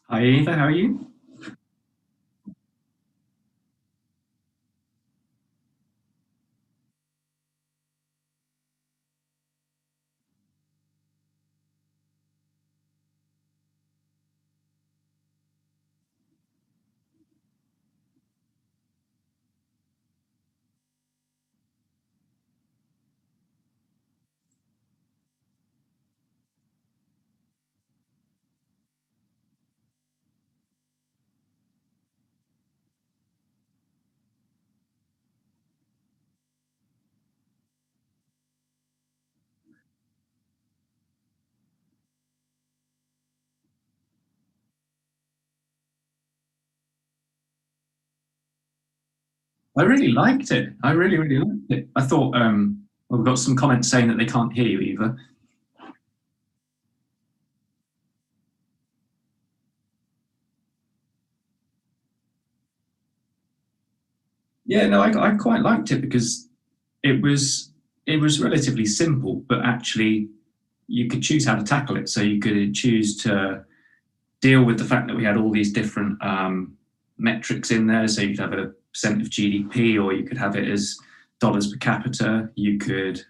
Hi Eva, how are you? I really liked it. I really, really liked it. I thought well, we've got some comments saying that they can't hear you, Eva. Yeah, no, I quite liked it because it was it was relatively simple, but actually you could choose how to tackle it. So you could choose to deal with the fact that we had all these different metrics in there. So you could have a percent of GDP, or you could have it as dollars per capita. You could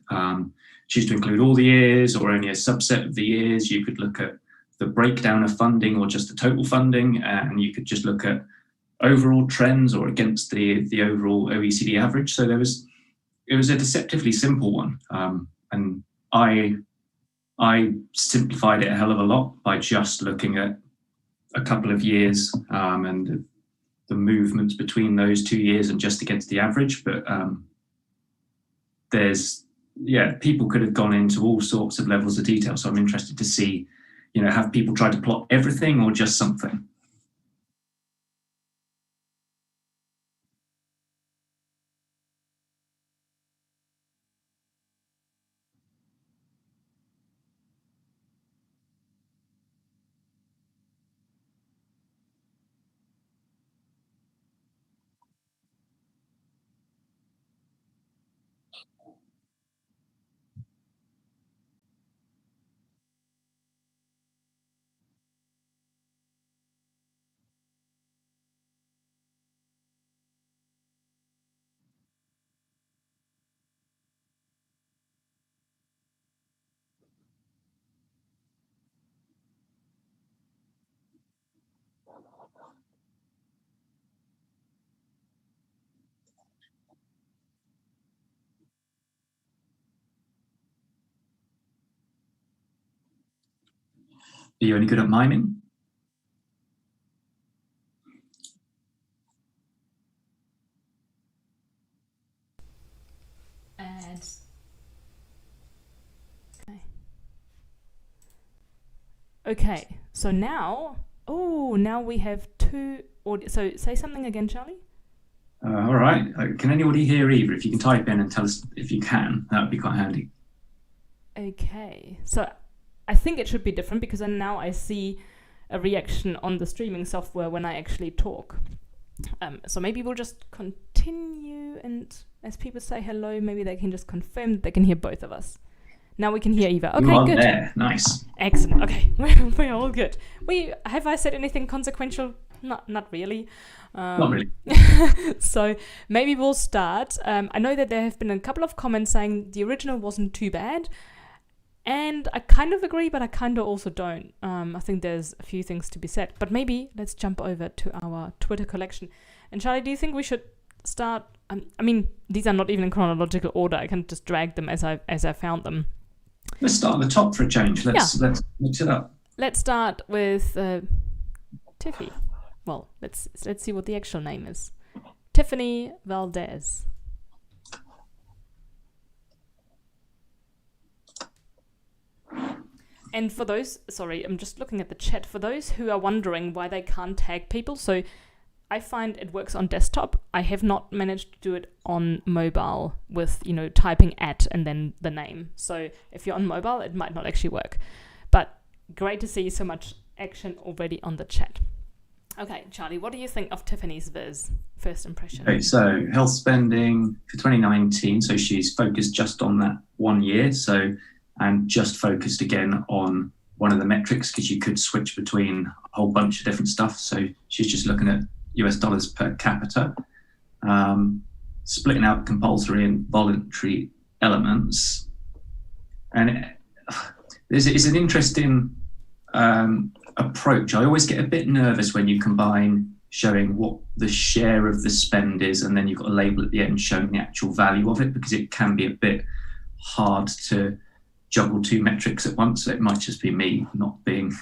choose to include all the years or only a subset of the years. You could look at the breakdown of funding or just the total funding, and you could just look at overall trends or against the overall OECD average. So it was a deceptively simple one, and I simplified it a hell of a lot by just looking at a couple of years and the movements between those 2 years and just against the average. But there's yeah, people could have gone into all sorts of levels of detail. So I'm interested to see, have people tried to plot everything or just something? Are you any good at miming? And okay, so now we have two audio. So say something again, Charlie. All right. Can anybody hear Eva? If you can type in and tell us if you can, that would be quite handy. Okay, so I think it should be different because now I see a reaction on the streaming software when I actually talk. So maybe we'll just continue, and as people say hello, maybe they can just confirm that they can hear both of us. Now we can hear Eva. You Okay, are good. there. Nice. Excellent. Okay, we're all good. We have I said anything consequential? Not really. Not really. So maybe we'll start. I know that there have been a couple of comments saying the original wasn't too bad, and I kind of agree, but I kind of also don't. I think there's a few things to be said, but maybe let's jump over to our Twitter collection. And Charlie, do you think we should start? I mean, these are not even in chronological order. I can just drag them as I found them. Let's start at the top for a change. Let's mix it up. Let's start with Tiffy. Well, let's see what the actual name is. Tiffany Valdez. And for those, sorry, I'm just looking at the chat. For those who are wondering why they can't tag people, so I find it works on desktop. I have not managed to do it on mobile with, typing at and then the name. So if you're on mobile, it might not actually work. But great to see so much action already on the chat. Okay, Charlie, what do you think of Tiffany's viz? First impression. Okay, so health spending for 2019. So she's focused just on that 1 year. And just focused again on one of the metrics because you could switch between a whole bunch of different stuff. So she's just looking at US dollars per capita, splitting out compulsory and voluntary elements. And it's an interesting approach. I always get a bit nervous when you combine showing what the share of the spend is and then you've got a label at the end showing the actual value of it, because it can be a bit hard to juggle two metrics at once. So it might just be me not being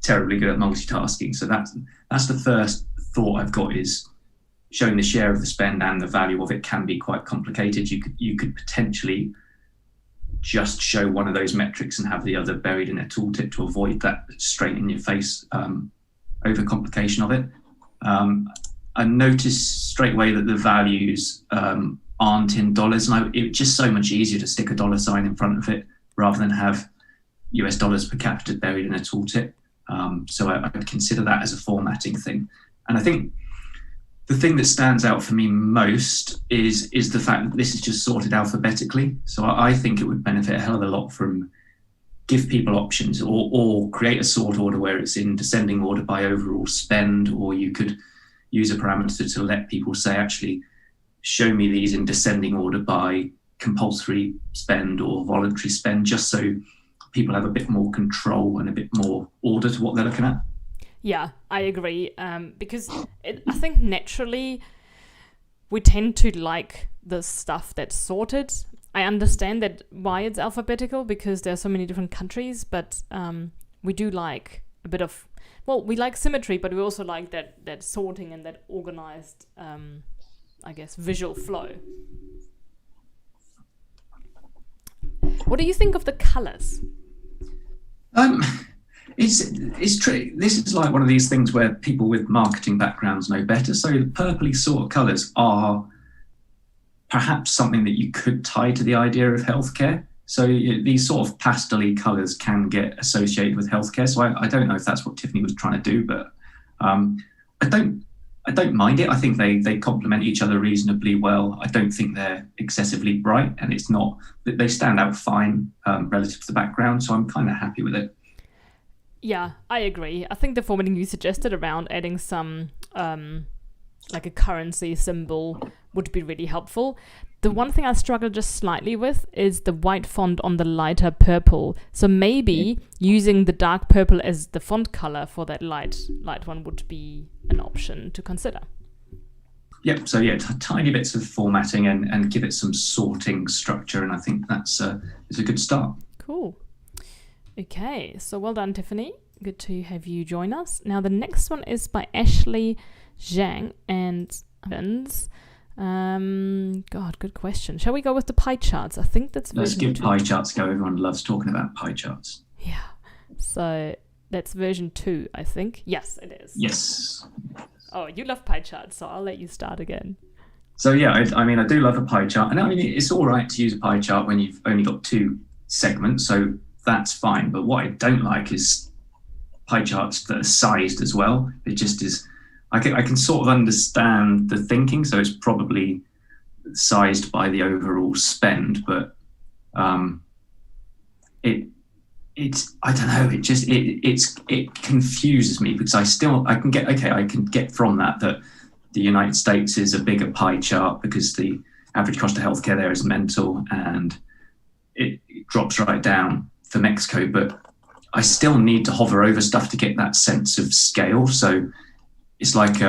terribly good at multitasking. So that's the first thought I've got, is showing the share of the spend and the value of it can be quite complicated. You could potentially just show one of those metrics and have the other buried in a tooltip to avoid that straight in your face overcomplication of it. I noticed straight away that the values aren't in dollars, and it's just so much easier to stick a dollar sign in front of it rather than have US dollars per capita buried in a tooltip. So I'd consider that as a formatting thing. And I think the thing that stands out for me most is the fact that this is just sorted alphabetically. So I think it would benefit a hell of a lot from give people options, or create a sort order where it's in descending order by overall spend, or you could use a parameter to let people say, actually, show me these in descending order by compulsory spend or voluntary spend, just so people have a bit more control and a bit more order to what they're looking at. Yeah, I agree. Because I think naturally we tend to like the stuff that's sorted. I understand that why it's alphabetical, because there are so many different countries, but we do like a bit of, well, we like symmetry, but we also like that sorting and that organized, I guess, visual flow. What do you think of the colors? It's true. This is like one of these things where people with marketing backgrounds know better. So the purpley sort of colours are perhaps something that you could tie to the idea of healthcare. So these sort of pastel-y colours can get associated with healthcare. So I don't know if that's what Tiffany was trying to do, but I don't mind it. I think they complement each other reasonably well. I don't think they're excessively bright, and it's not that they stand out fine relative to the background. So I'm kind of happy with it. Yeah, I agree. I think the formatting you suggested around adding some like a currency symbol would be really helpful. The one thing I struggle just slightly with is the white font on the lighter purple. So maybe using the dark purple as the font color for that light one would be an option to consider. Yep. So tiny bits of formatting and give it some sorting structure, and I think that's is a good start. Cool. Okay, so well done, Tiffany. Good to have you join us. Now the next one is by Ashley Zhang and Evans. God, good question. Shall we go with the pie charts? I think that's Let's version give 2. pie charts a go. Everyone loves talking about pie charts. Yeah. So that's version 2, I think. Yes, it is. Yes. Oh, you love pie charts, so I'll let you start again. So yeah, I do love a pie chart. And I mean, it's all right to use a pie chart when you've only got 2 segments, so that's fine. But what I don't like is pie charts that are sized as well. It just is. I can sort of understand the thinking, so it's probably sized by the overall spend, but it's I don't know. It confuses me, because I can get from that the United States is a bigger pie chart because the average cost of healthcare there is mental, and it drops right down for Mexico, but I still need to hover over stuff to get that sense of scale. So it's like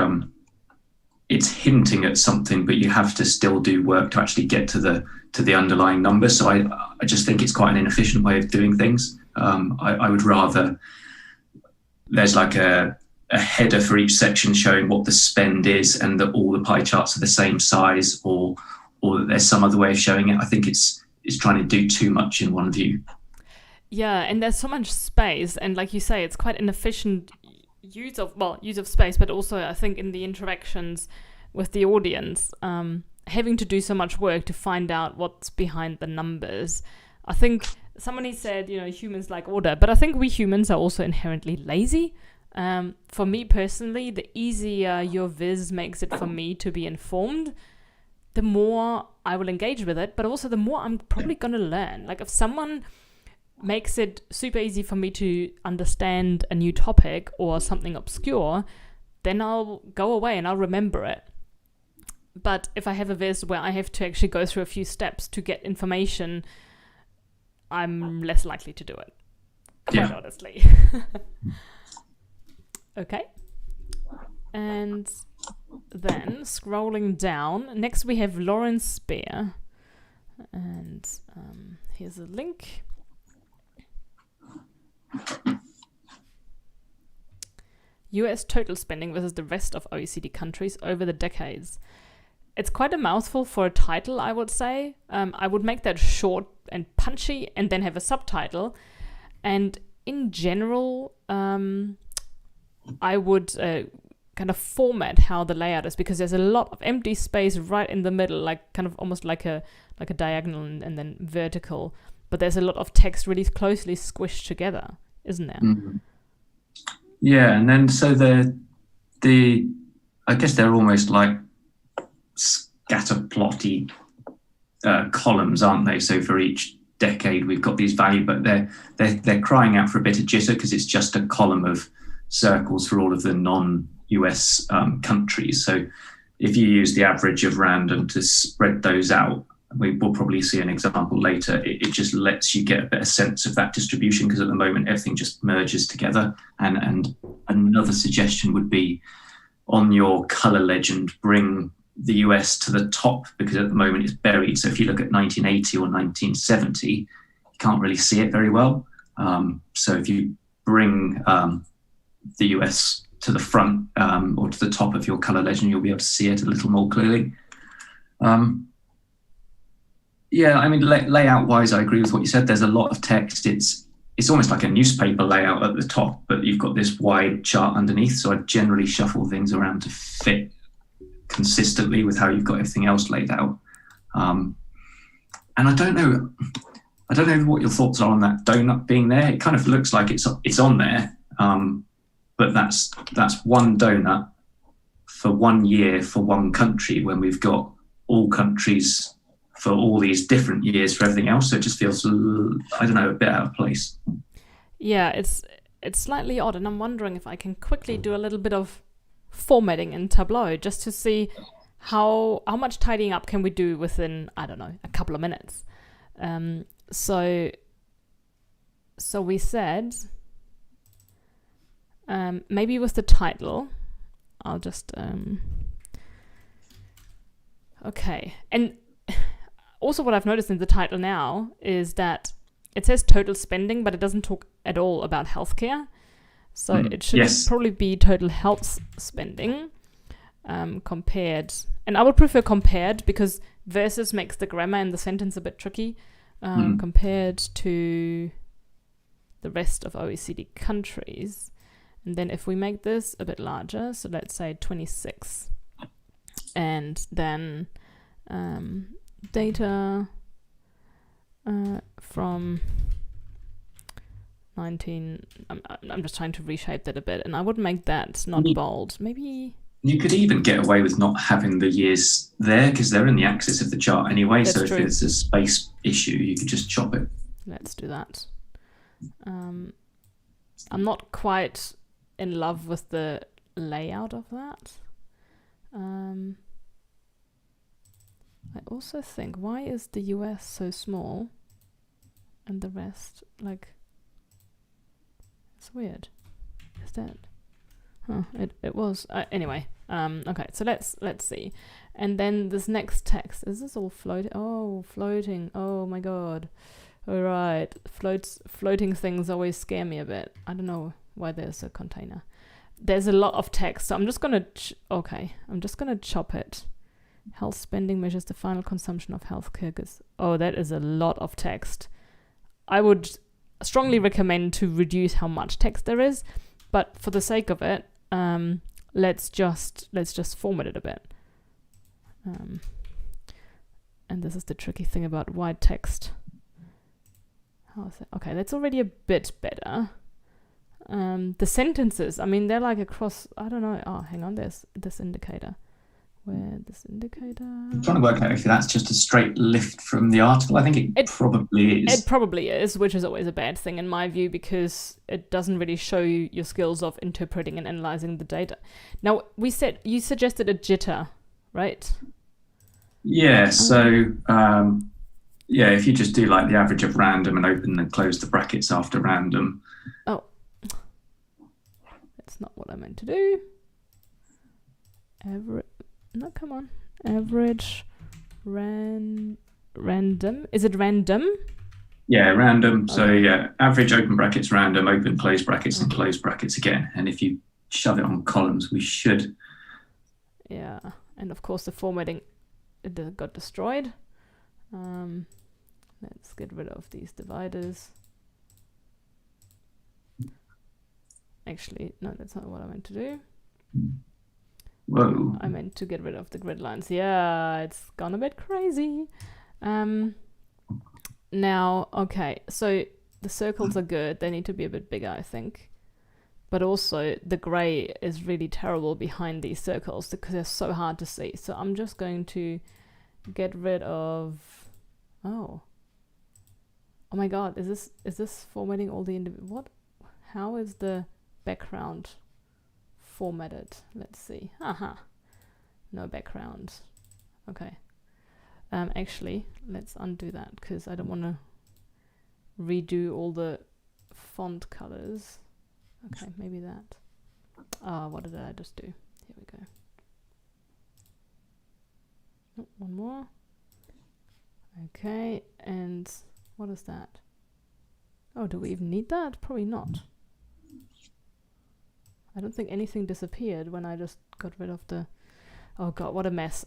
it's hinting at something, but you have to still do work to actually get to the underlying number. So I just think it's quite an inefficient way of doing things. I would rather there's like a header for each section showing what the spend is, and that all the pie charts are the same size, or that there's some other way of showing it. I think it's trying to do too much in one view. Yeah, and there's so much space, and like you say, it's quite an efficient use of space, but also I think in the interactions with the audience, having to do so much work to find out what's behind the numbers. I think somebody said, humans like order, but I think we humans are also inherently lazy. For me personally, the easier your viz makes it for me to be informed, the more I will engage with it, but also the more I'm probably going to learn. Like if someone makes it super easy for me to understand a new topic or something obscure, then I'll go away and I'll remember it. But if I have a viz where I have to actually go through a few steps to get information, I'm less likely to do it, quite honestly. Okay. And then scrolling down, next we have Lauren Spear. And here's a link. US total spending versus the rest of OECD countries over the decades. It's quite a mouthful for a title, I would say. I would make that short and punchy and then have a subtitle. And in general, I would kind of format how the layout is, because there's a lot of empty space right in the middle, like kind of almost like a diagonal and then vertical. But there's a lot of text really closely squished together, isn't there? Mm-hmm. Yeah, and then so the I guess they're almost like scatterplotty columns, aren't they? So for each decade we've got these values, but they're crying out for a bit of jitter because it's just a column of circles for all of the non-US countries. So if you use the average of random to spread those out, we will probably see an example later. It just lets you get a better sense of that distribution, because at the moment everything just merges together. And another suggestion would be, on your color legend, bring the US to the top, because at the moment it's buried. So if you look at 1980 or 1970, you can't really see it very well. So if you bring the US to the front or to the top of your color legend, you'll be able to see it a little more clearly. Yeah, I mean, layout-wise, I agree with what you said. There's a lot of text. It's almost like a newspaper layout at the top, but you've got this wide chart underneath. So I generally shuffle things around to fit consistently with how you've got everything else laid out. And I don't know what your thoughts are on that donut being there. It kind of looks like it's on there, but that's one donut for 1 year for one country, when we've got all countries for all these different years for everything else. So it just feels, I don't know, a bit out of place. Yeah, it's slightly odd, and I'm wondering if I can quickly do a little bit of formatting in Tableau just to see how much tidying up can we do within, I don't know, a couple of minutes. So we said maybe with the title, I'll just okay. And also what I've noticed in the title now is that it says total spending, but it doesn't talk at all about healthcare. So it should probably be total health spending compared. And I would prefer compared, because versus makes the grammar in the sentence a bit tricky, compared to the rest of OECD countries. And then if we make this a bit larger, so let's say 26, and then data from 19, I'm just trying to reshape that a bit, and I would make that not bold. Maybe you could even get away with not having the years there, because they're in the axis of the chart anyway. That's so true. If it's a space issue, you could just chop it. Let's do that. I'm not quite in love with the layout of that. I also think, why is the US so small and the rest, like, it's weird. Is that? Huh, it was. Anyway, okay, so let's see. And then this next text, is this all floating? Oh, floating. Oh my God. All right. Floating things always scare me a bit. I don't know why there's a container. There's a lot of text, so I'm just gonna chop it. Health spending measures the final consumption of healthcare goods. Oh, that is a lot of text. I would strongly recommend to reduce how much text there is, but for the sake of it, let's just format it a bit. And this is the tricky thing about wide text. How is it? Okay, that's already a bit better. The sentences, I mean, they're like across, I don't know. Oh, hang on, there's this indicator. Where this indicator? I'm trying to work out if that's just a straight lift from the article. I think it probably is. It probably is, which is always a bad thing in my view, because it doesn't really show you your skills of interpreting and analyzing the data. Now, you suggested a jitter, right? Yeah, so if you just do like the average of random and open and close the brackets after random. Oh, that's not what I meant to do. Come on. Average random. Is it random? Yeah, random. Okay. So yeah, average open brackets, random, open close brackets, and close brackets again. And if you shove it on columns, we should. Yeah, and of course the formatting got destroyed. Let's get rid of these dividers. Actually, no, that's not what I meant to do. Whoa. I meant to get rid of the grid lines. Yeah, it's gone a bit crazy. Now, okay, so the circles are good. They need to be a bit bigger, I think. But also, the grey is really terrible behind these circles because they're so hard to see. So I'm just going to get rid of... Oh my god, is this formatting all the what? How is the background formatted? Let's see. No background. Okay. Actually, let's undo that because I don't want to redo all the font colors. Okay, maybe that. What did I just do? Here we go. Oh, one more. Okay, and what is that? Oh, do we even need that? Probably not. I don't think anything disappeared when I just got rid of the... Oh god, what a mess.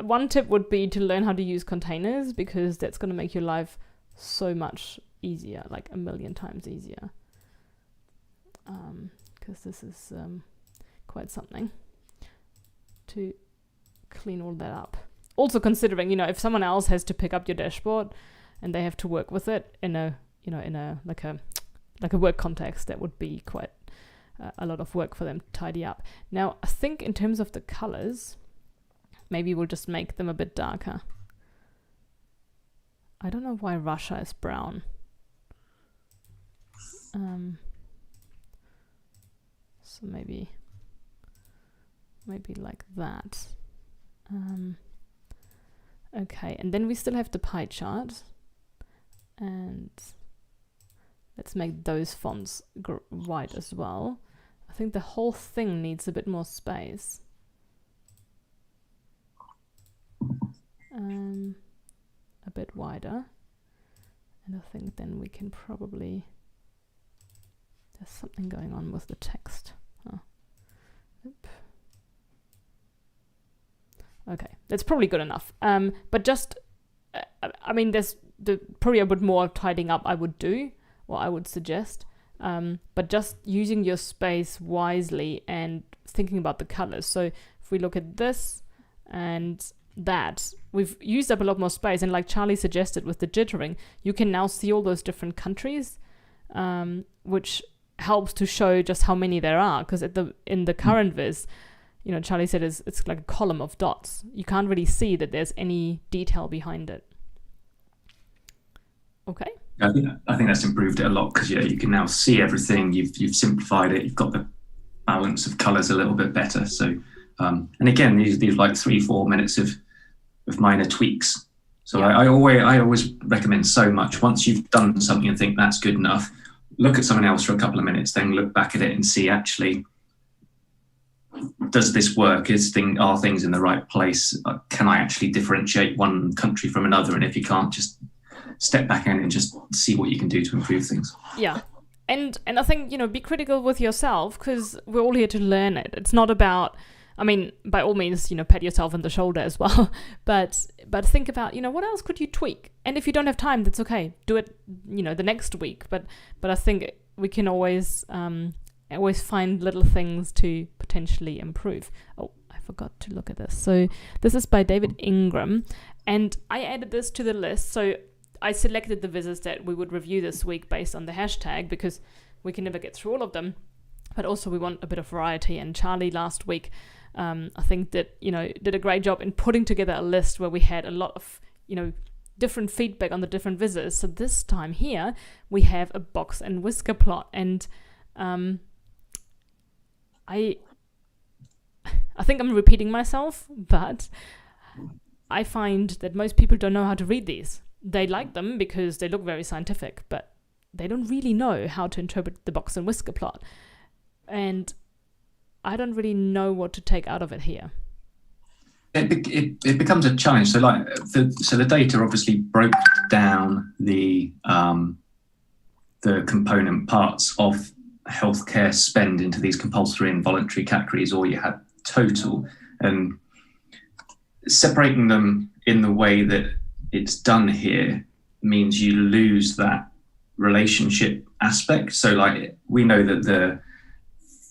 One tip would be to learn how to use containers because that's going to make your life so much easier, like 1,000,000 times easier. Because this is quite something to clean all that up. Also considering, if someone else has to pick up your dashboard and they have to work with it in a like a work context, that would be quite a lot of work for them to tidy up. Now, I think in terms of the colors, maybe we'll just make them a bit darker. I don't know why Russia is brown. So maybe like that. Okay, and then we still have the pie chart. And let's make those fonts white as well. I think the whole thing needs a bit more space. A bit wider. And I think then we can probably... There's something going on with the text. Oh. Oop. Okay, that's probably good enough. But just, there's probably a bit more tidying up I would do, or I would suggest. But just using your space wisely and thinking about the colors. So if we look at this and that, we've used up a lot more space. And like Charlie suggested with the jittering, you can now see all those different countries, which helps to show just how many there are. Because in the current viz, Charlie said it's like a column of dots. You can't really see that there's any detail behind it. Okay. I think that's improved it a lot because you can now see everything. You've simplified it. You've got the balance of colours a little bit better. So, and again, these like 3-4 minutes of minor tweaks. So yeah. I always recommend so much. Once you've done something and think that's good enough, look at someone else for a couple of minutes, then look back at it and see actually, does this work? Are things in the right place? Can I actually differentiate one country from another? And if you can't, just step back in and just see what you can do to improve things. Yeah. And I think, be critical with yourself because we're all here to learn it. It's not about, by all means, pat yourself on the shoulder as well. But think about, what else could you tweak? And if you don't have time, that's okay. Do it, the next week. But I think we can always find little things to potentially improve. Oh, I forgot to look at this. So this is by David Ingram. And I added this to the list. So I selected the visits that we would review this week based on the hashtag because we can never get through all of them. But also we want a bit of variety. And Charlie last week I think that, did a great job in putting together a list where we had a lot of, different feedback on the different visitors. So this time here, we have a box and whisker plot. And I think I'm repeating myself, but I find that most people don't know how to read these. They like them because they look very scientific, but they don't really know how to interpret the box and whisker plot. And I don't really know what to take out of it here. It becomes a challenge. So the data obviously broke down the component parts of healthcare spend into these compulsory and voluntary categories, or you had total, and separating them in the way that it's done here means you lose that relationship aspect. So like we know that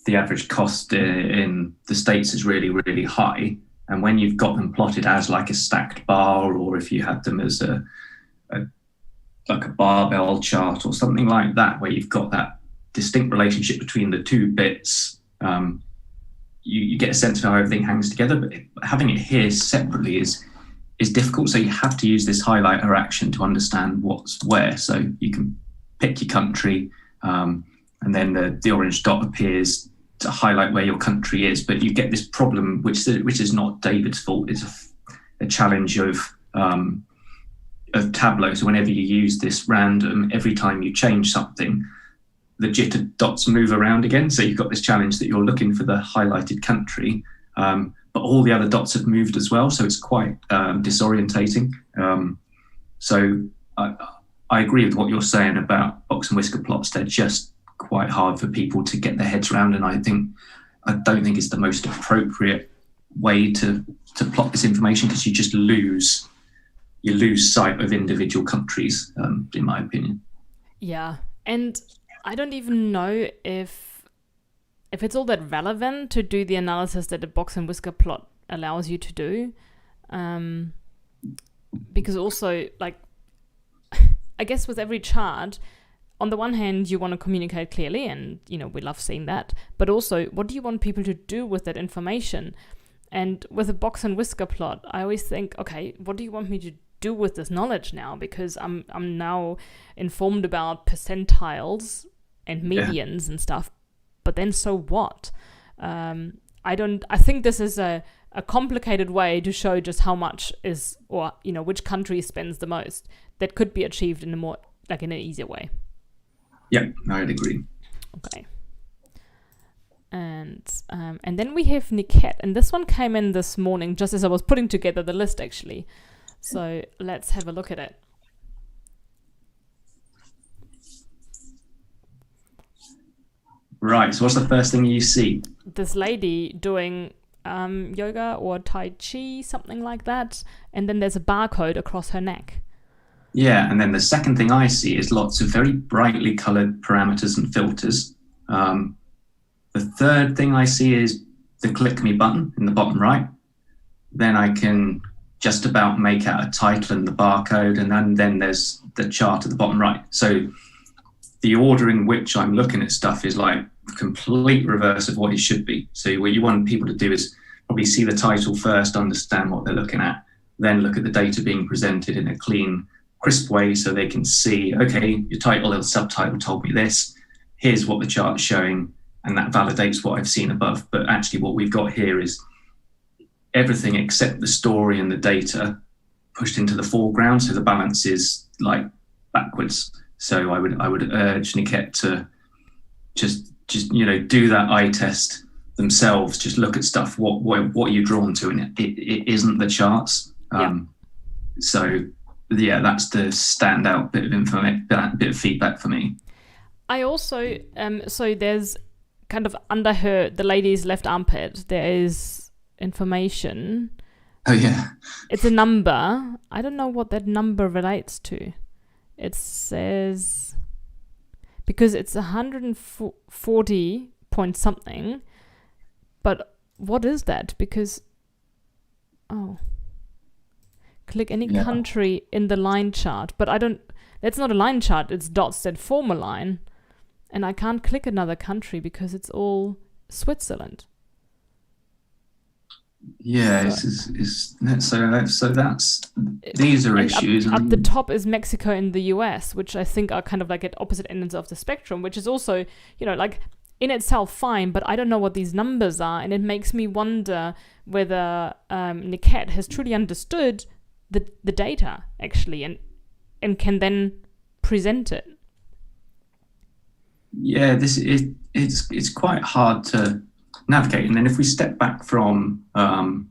the average cost in the States is really, really high. And when you've got them plotted as like a stacked bar, or if you had them as like a barbell chart or something like that, where you've got that distinct relationship between the two bits, you get a sense of how everything hangs together. But having it here separately is difficult. So you have to use this highlighter action to understand what's where. So you can pick your country, and then the orange dot appears to highlight where your country is. But you get this problem, which is not David's fault. It's a challenge of Tableau. So whenever you use this random, every time you change something, the jitter dots move around again. So you've got this challenge that you're looking for the highlighted country, but all the other dots have moved as well. So it's quite disorientating. So I agree with what you're saying about box and whisker plots. They're just quite hard for people to get their heads around, and I don't think it's the most appropriate way to plot this information, because you just lose sight of individual countries, in my opinion. Yeah, and I don't even know if it's all that relevant to do the analysis that a box and whisker plot allows you to do, because also, like, I guess with every chart, on the one hand, you want to communicate clearly, and, we love seeing that. But also, what do you want people to do with that information? And with a box and whisker plot, I always think, okay, what do you want me to do with this knowledge now? Because I'm now informed about percentiles and medians and stuff. But then so what? I think this is a complicated way to show just how much is, or, which country spends the most. That could be achieved in a more, in an easier way. Yeah, I'd agree. Okay. And then we have Niket, and this one came in this morning just as I was putting together the list, actually. So let's have a look at it. Right. So what's the first thing you see? This lady doing yoga or Tai Chi, something like that, and then there's a barcode across her neck. Yeah, and then the second thing I see is lots of very brightly coloured parameters and filters. The third thing I see is the click me button in the bottom right. Then I can just about make out a title and the barcode, and then there's the chart at the bottom right. So the order in which I'm looking at stuff is like complete reverse of what it should be. So what you want people to do is probably see the title first, understand what they're looking at, then look at the data being presented in a clean, crisp way, so they can see, okay, your title and subtitle told me this, here's what the chart's showing, and that validates what I've seen above. But actually what we've got here is everything except the story and the data pushed into the foreground, so the balance is like backwards. So I would urge Niket to just do that eye test themselves, just look at stuff, what you're drawn to, and it isn't the charts. So yeah, that's the standout bit of feedback for me. I also so there's kind of under the lady's left armpit, there is information. Oh yeah, it's a number. I don't know what that number relates to. It says, because it's 140 point something, but what is that? Because click any country in the line chart, but that's not a line chart, it's dots that form a line, and I can't click another country because it's all Switzerland. Yeah, So, so that's these are and issues. up the top is Mexico and the US, which I think are kind of like at opposite ends of the spectrum, which is also, like in itself fine, but I don't know what these numbers are, and it makes me wonder whether Niket has truly understood the data actually, and can then present it. Yeah, it's quite hard to navigate. And then if we step back from the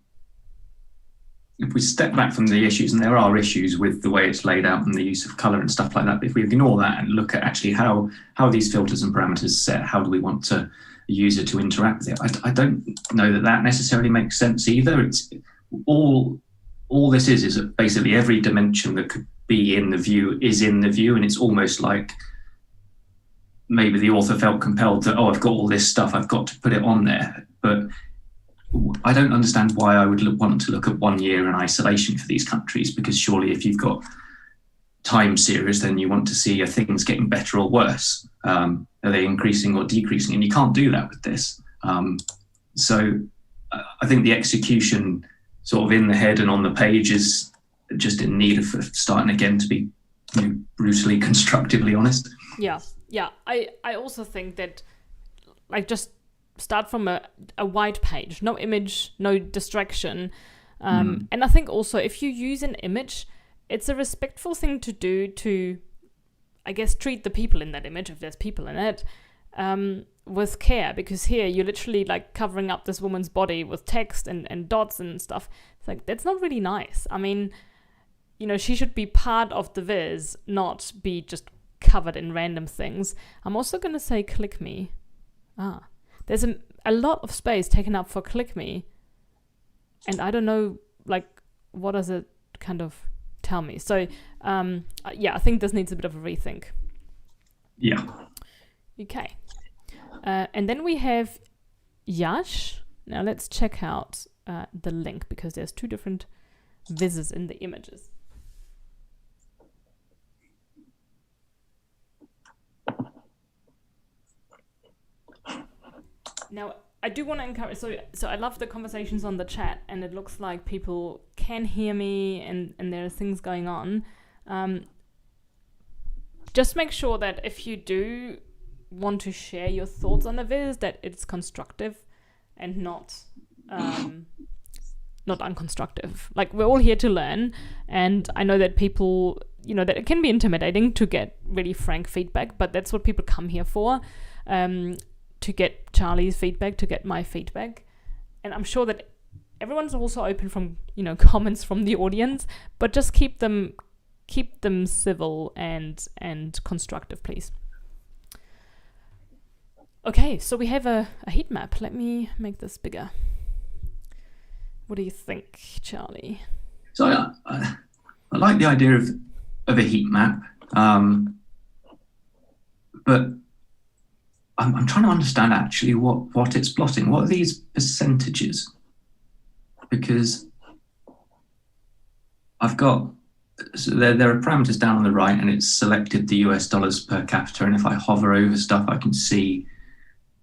issues, and there are issues with the way it's laid out and the use of color and stuff like that, but if we ignore that and look at actually how these filters and parameters set, how do we want a user to interact with it? I don't know that necessarily makes sense either. It's all this is basically every dimension that could be in the view is in the view, and it's almost like maybe the author felt compelled to, I've got all this stuff, I've got to put it on there. But I don't understand why I would want to look at 1 year in isolation for these countries, because surely if you've got time series, then you want to see are things getting better or worse? Are they increasing or decreasing? And you can't do that with this. So I think the execution sort of in the head and on the page is just in need of starting again, to be brutally constructively honest. Yeah, I also think that, like, just start from a white page, no image, no distraction. And I think also if you use an image, it's a respectful thing to do to, I guess, treat the people in that image, if there's people in it, with care, because here you're literally like covering up this woman's body with text and dots and stuff. It's like, that's not really nice. I mean, she should be part of the viz, not be just covered in random things. I'm also going to say click me. There's a lot of space taken up for click me, and I don't know, like, what does it kind of tell me? So I think this needs a bit of a rethink. Yeah. Okay. And then we have Yash. Now let's check out the link, because there's two different vizes in the images. Now, I do want to encourage, so I love the conversations on the chat, and it looks like people can hear me, and there are things going on. Just make sure that if you do want to share your thoughts on the viz, that it's constructive and not unconstructive. Like, we're all here to learn, and I know that people, that it can be intimidating to get really frank feedback, but that's what people come here for. To get Charlie's feedback, to get my feedback. And I'm sure that everyone's also open from, comments from the audience, but just keep them civil and constructive, please. Okay, so we have a heat map. Let me make this bigger. What do you think, Charlie? So I like the idea of a heat map, but I'm trying to understand actually what it's plotting. What are these percentages? Because I've got, so there are parameters down on the right, and it's selected the US dollars per capita. And if I hover over stuff, I can see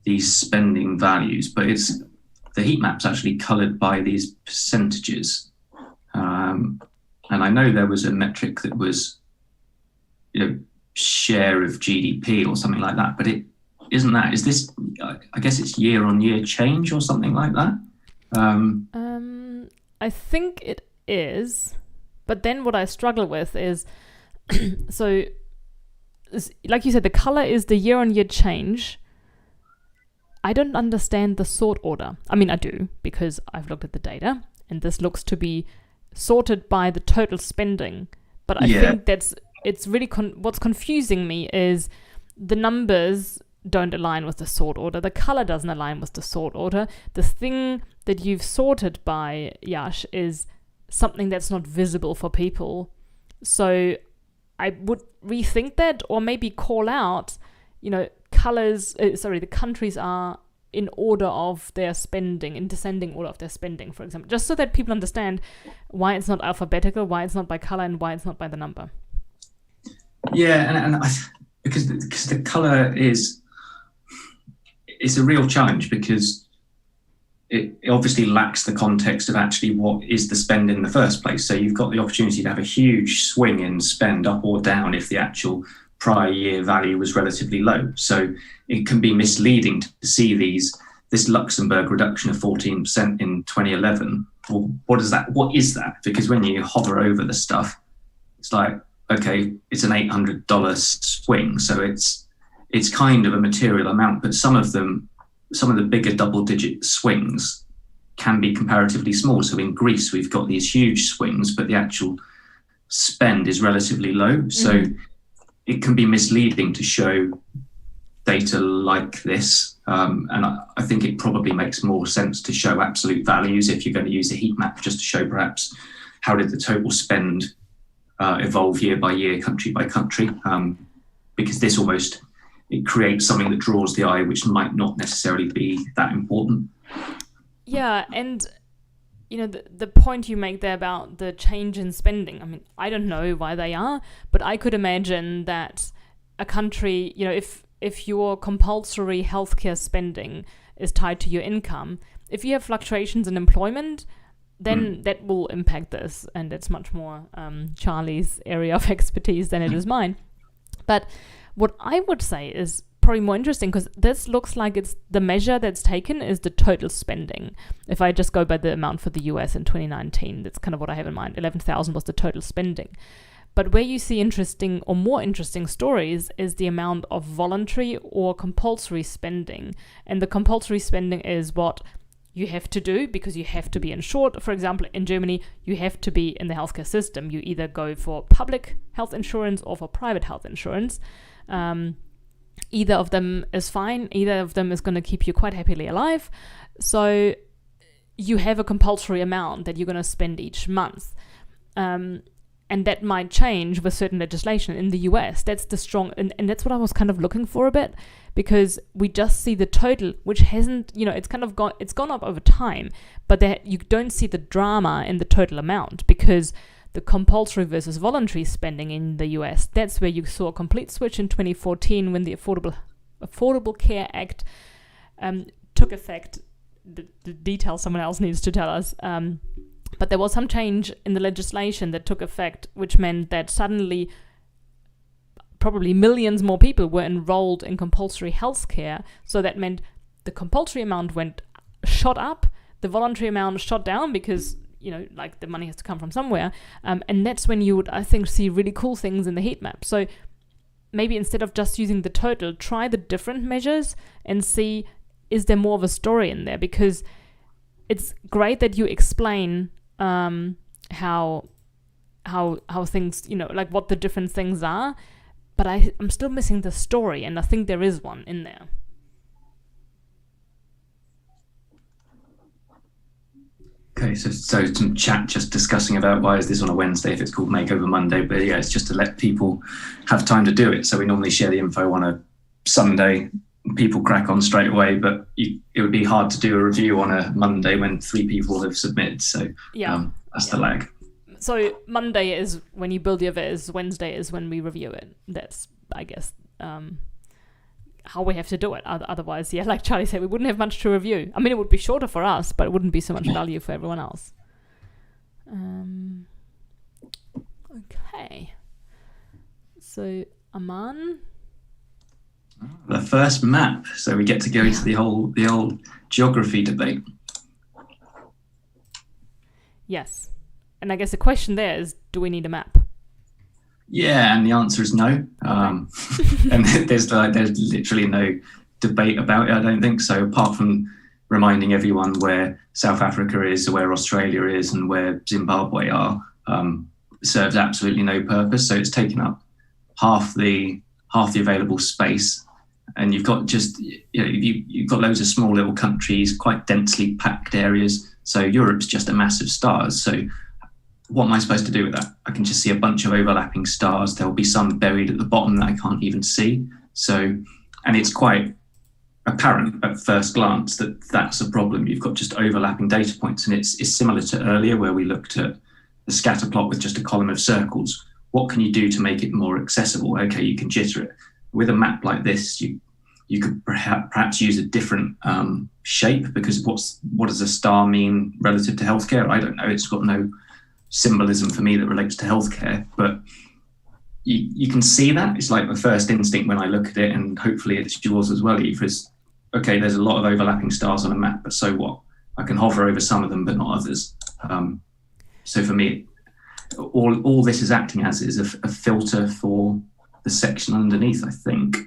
these spending values, but the heat map's actually colored by these percentages. And I know there was a metric that was, share of GDP or something like that, but it isn't that. Is this, I guess it's year on year change or something like that? I think it is, but then what I struggle with is, so like you said, the color is the year on year change. I don't understand the sort order. I mean, I do, because I've looked at the data, and this looks to be sorted by the total spending. But I think it's really, what's confusing me is the numbers don't align with the sort order. The color doesn't align with the sort order. The thing that you've sorted by, Yash, is something that's not visible for people. So I would rethink that, or maybe call out, colors, the countries are in order of their spending, in descending order of their spending, for example, just so that people understand why it's not alphabetical, why it's not by color, and why it's not by the number. Yeah, and because the color is, it's a real challenge, because it obviously lacks the context of actually what is the spend in the first place. So you've got the opportunity to have a huge swing in spend up or down if the actual prior year value was relatively low. So it can be misleading to see this Luxembourg reduction of 14% in 2011. Well, what is that? Because when you hover over the stuff, it's like, okay, it's an $800 swing. So it's kind of a material amount, but some of the bigger double-digit swings can be comparatively small. So in Greece, we've got these huge swings, but the actual spend is relatively low. So it can be misleading to show data like this. And I think it probably makes more sense to show absolute values if you're going to use a heat map, just to show perhaps how did the total spend evolve year by year, country by country, because this almost, it creates something that draws the eye, which might not necessarily be that important. Yeah, and the point you make there about the change in spending, I mean, I don't know why they are, but I could imagine that a country, if your compulsory healthcare spending is tied to your income, if you have fluctuations in employment, then that will impact this, and it's much more Charlie's area of expertise than it is mine. But what I would say is probably more interesting, because this looks like it's the measure that's taken is the total spending. If I just go by the amount for the US in 2019, that's kind of what I have in mind. 11,000 was the total spending. But where you see interesting or more interesting stories is the amount of voluntary or compulsory spending. And the compulsory spending is what you have to do because you have to be insured. For example, in Germany, you have to be in the healthcare system. You either go for public health insurance or for private health insurance. Either of them is fine. Either of them is going to keep you quite happily alive. So you have a compulsory amount that you're going to spend each month. And that might change with certain legislation in the US. That's the strong, and that's what I was kind of looking for a bit, because we just see the total, which hasn't, it's kind of gone up over time, but you don't see the drama in the total amount, because the compulsory versus voluntary spending in the US, that's where you saw a complete switch in 2014 when the Affordable Care Act took effect. The details someone else needs to tell us. But there was some change in the legislation that took effect, which meant that suddenly probably millions more people were enrolled in compulsory healthcare. So that meant the compulsory amount shot up, the voluntary amount shot down, because, the money has to come from somewhere. And that's when you would, I think, see really cool things in the heat map. So maybe instead of just using the total, try the different measures and see, is there more of a story in there? Because it's great that you explain how things, what the different things are, but I'm still missing the story, and I think there is one in there. Okay, so some chat just discussing about why is this on a Wednesday if it's called Makeover Monday, but yeah, it's just to let people have time to do it. So we normally share the info on a Sunday. People crack on straight away, but it would be hard to do a review on a Monday when 3 people have submitted. So that's the lag. So Monday is when you build your viz, Wednesday is when we review it. That's, I guess, how we have to do it. Otherwise, like Charlie said, we wouldn't have much to review. I mean, it would be shorter for us, but it wouldn't be so much value for everyone else. Okay. So, Amman. The first map, so we get to go to the old geography debate. Yes, and I guess the question there is, do we need a map? Yeah, and the answer is no. Okay. And there's literally no debate about it, I don't think so, apart from reminding everyone where South Africa is, where Australia is, and where Zimbabwe are. Serves absolutely no purpose. So it's taken up half the available space. And you've got you've got loads of small little countries, quite densely packed areas. So Europe's just a massive stars. So what am I supposed to do with that? I can just see a bunch of overlapping stars. There'll be some buried at the bottom that I can't even see. So, and it's quite apparent at first glance that that's a problem. You've got just overlapping data points, and it's similar to earlier where we looked at the scatter plot with just a column of circles. What can you do to make it more accessible? Okay, you can jitter it. With a map like this, you You could perhaps use a different shape, because what does a star mean relative to healthcare? I don't know. It's got no symbolism for me that relates to healthcare, but you can see that. It's like the first instinct when I look at it, and hopefully it's yours as well, Eve, is, okay, there's a lot of overlapping stars on a map, but so what? I can hover over some of them, but not others. So for me, all this is acting as is a filter for the section underneath, I think.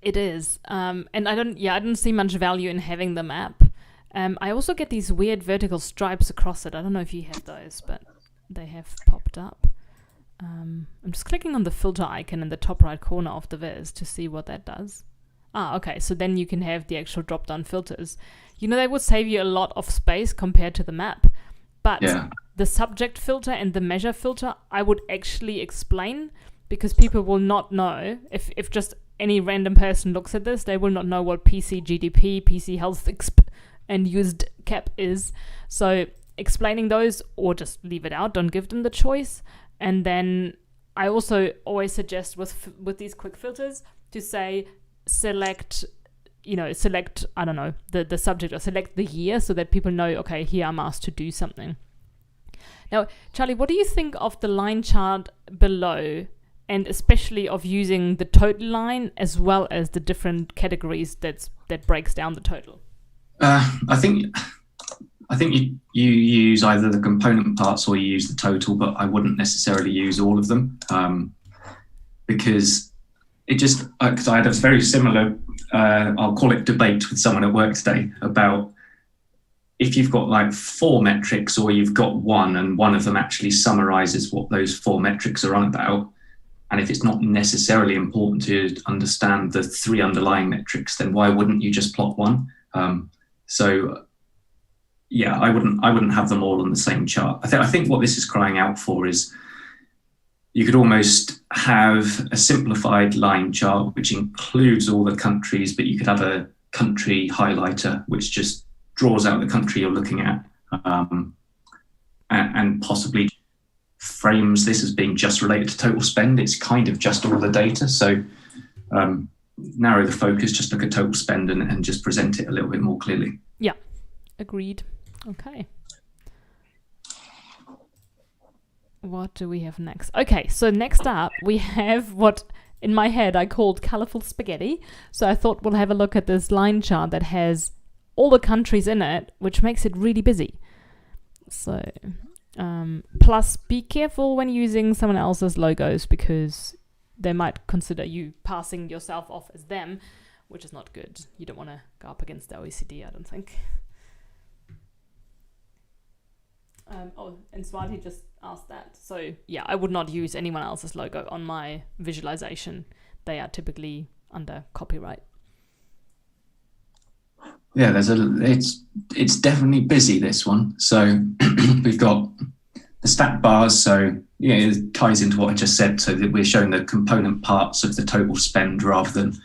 It is. And I didn't see much value in having the map. I also get these weird vertical stripes across it. I don't know if you have those, but they have popped up. I'm just clicking on the filter icon in the top right corner of the viz to see what that does. Okay, so then you can have the actual drop-down filters. They would save you a lot of space compared to the map, but the subject filter and the measure filter, I would actually explain, because people will not know. If just any random person looks at this, they will not know what PC GDP, PC health and used cap is. So explaining those, or just leave it out, don't give them the choice. And then I also always suggest with these quick filters to say, select, I don't know, the subject, or select the year, so that people know, okay, here I'm asked to do something. Now, Charlie, what do you think of the line chart below, and especially of using the total line as well as the different categories that breaks down the total? I think you use either the component parts or you use the total, but I wouldn't necessarily use all of them, because because I had a very similar, I'll call it debate with someone at work today about if you've got like 4 metrics, or you've got one, and one of them actually summarizes what those 4 metrics are on about. And if it's not necessarily important to understand the 3 underlying metrics, then why wouldn't you just plot one? So yeah, I wouldn't have them all on the same chart. I think what this is crying out for is, you could almost have a simplified line chart which includes all the countries, but you could have a country highlighter which just draws out the country you're looking at, and possibly frames this as being just related to total spend. It's kind of just all the data. So narrow the focus, just look at total spend and just present it a little bit more clearly. Yeah, agreed. Okay. What do we have next? Okay, so next up we have what in my head I called colourful spaghetti. So I thought we'll have a look at this line chart that has all the countries in it, which makes it really busy. So, plus be careful when using someone else's logos, because they might consider you passing yourself off as them, which is not good. You don't want to go up against the OECD, I don't think. And Swati just asked that. So yeah, I would not use anyone else's logo on my visualization. They are typically under copyright. Yeah, it's definitely busy, this one. So we've got the stack bars. So yeah, it ties into what I just said. So that we're showing the component parts of the total spend rather than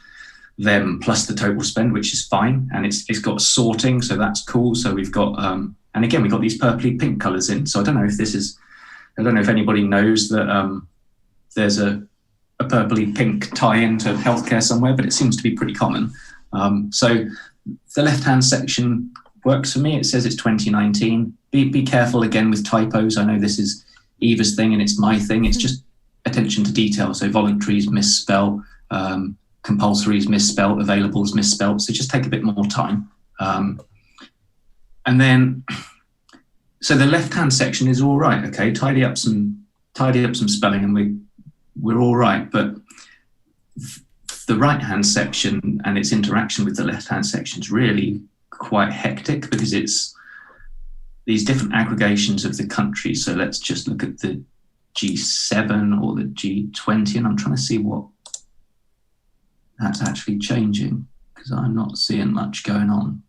them plus the total spend, which is fine. And it's got sorting, so that's cool. So we've got and again, we've got these purpley pink colours in. So I don't know if anybody knows that there's a purpley pink tie-in to healthcare somewhere, but it seems to be pretty common. So the left-hand section works for me. It says it's 2019. Be careful again with typos. I know this is Eva's thing and it's my thing. It's just attention to detail. So voluntaries misspell, compulsories misspelled, availables misspelled. So just take a bit more time. And then, so the left-hand section is all right. Okay, tidy up some spelling, and we're all right. But the right-hand section and its interaction with the left-hand section is really quite hectic, because it's these different aggregations of the countries. So let's just look at the G7 or the G20, and I'm trying to see what that's actually changing, because I'm not seeing much going on.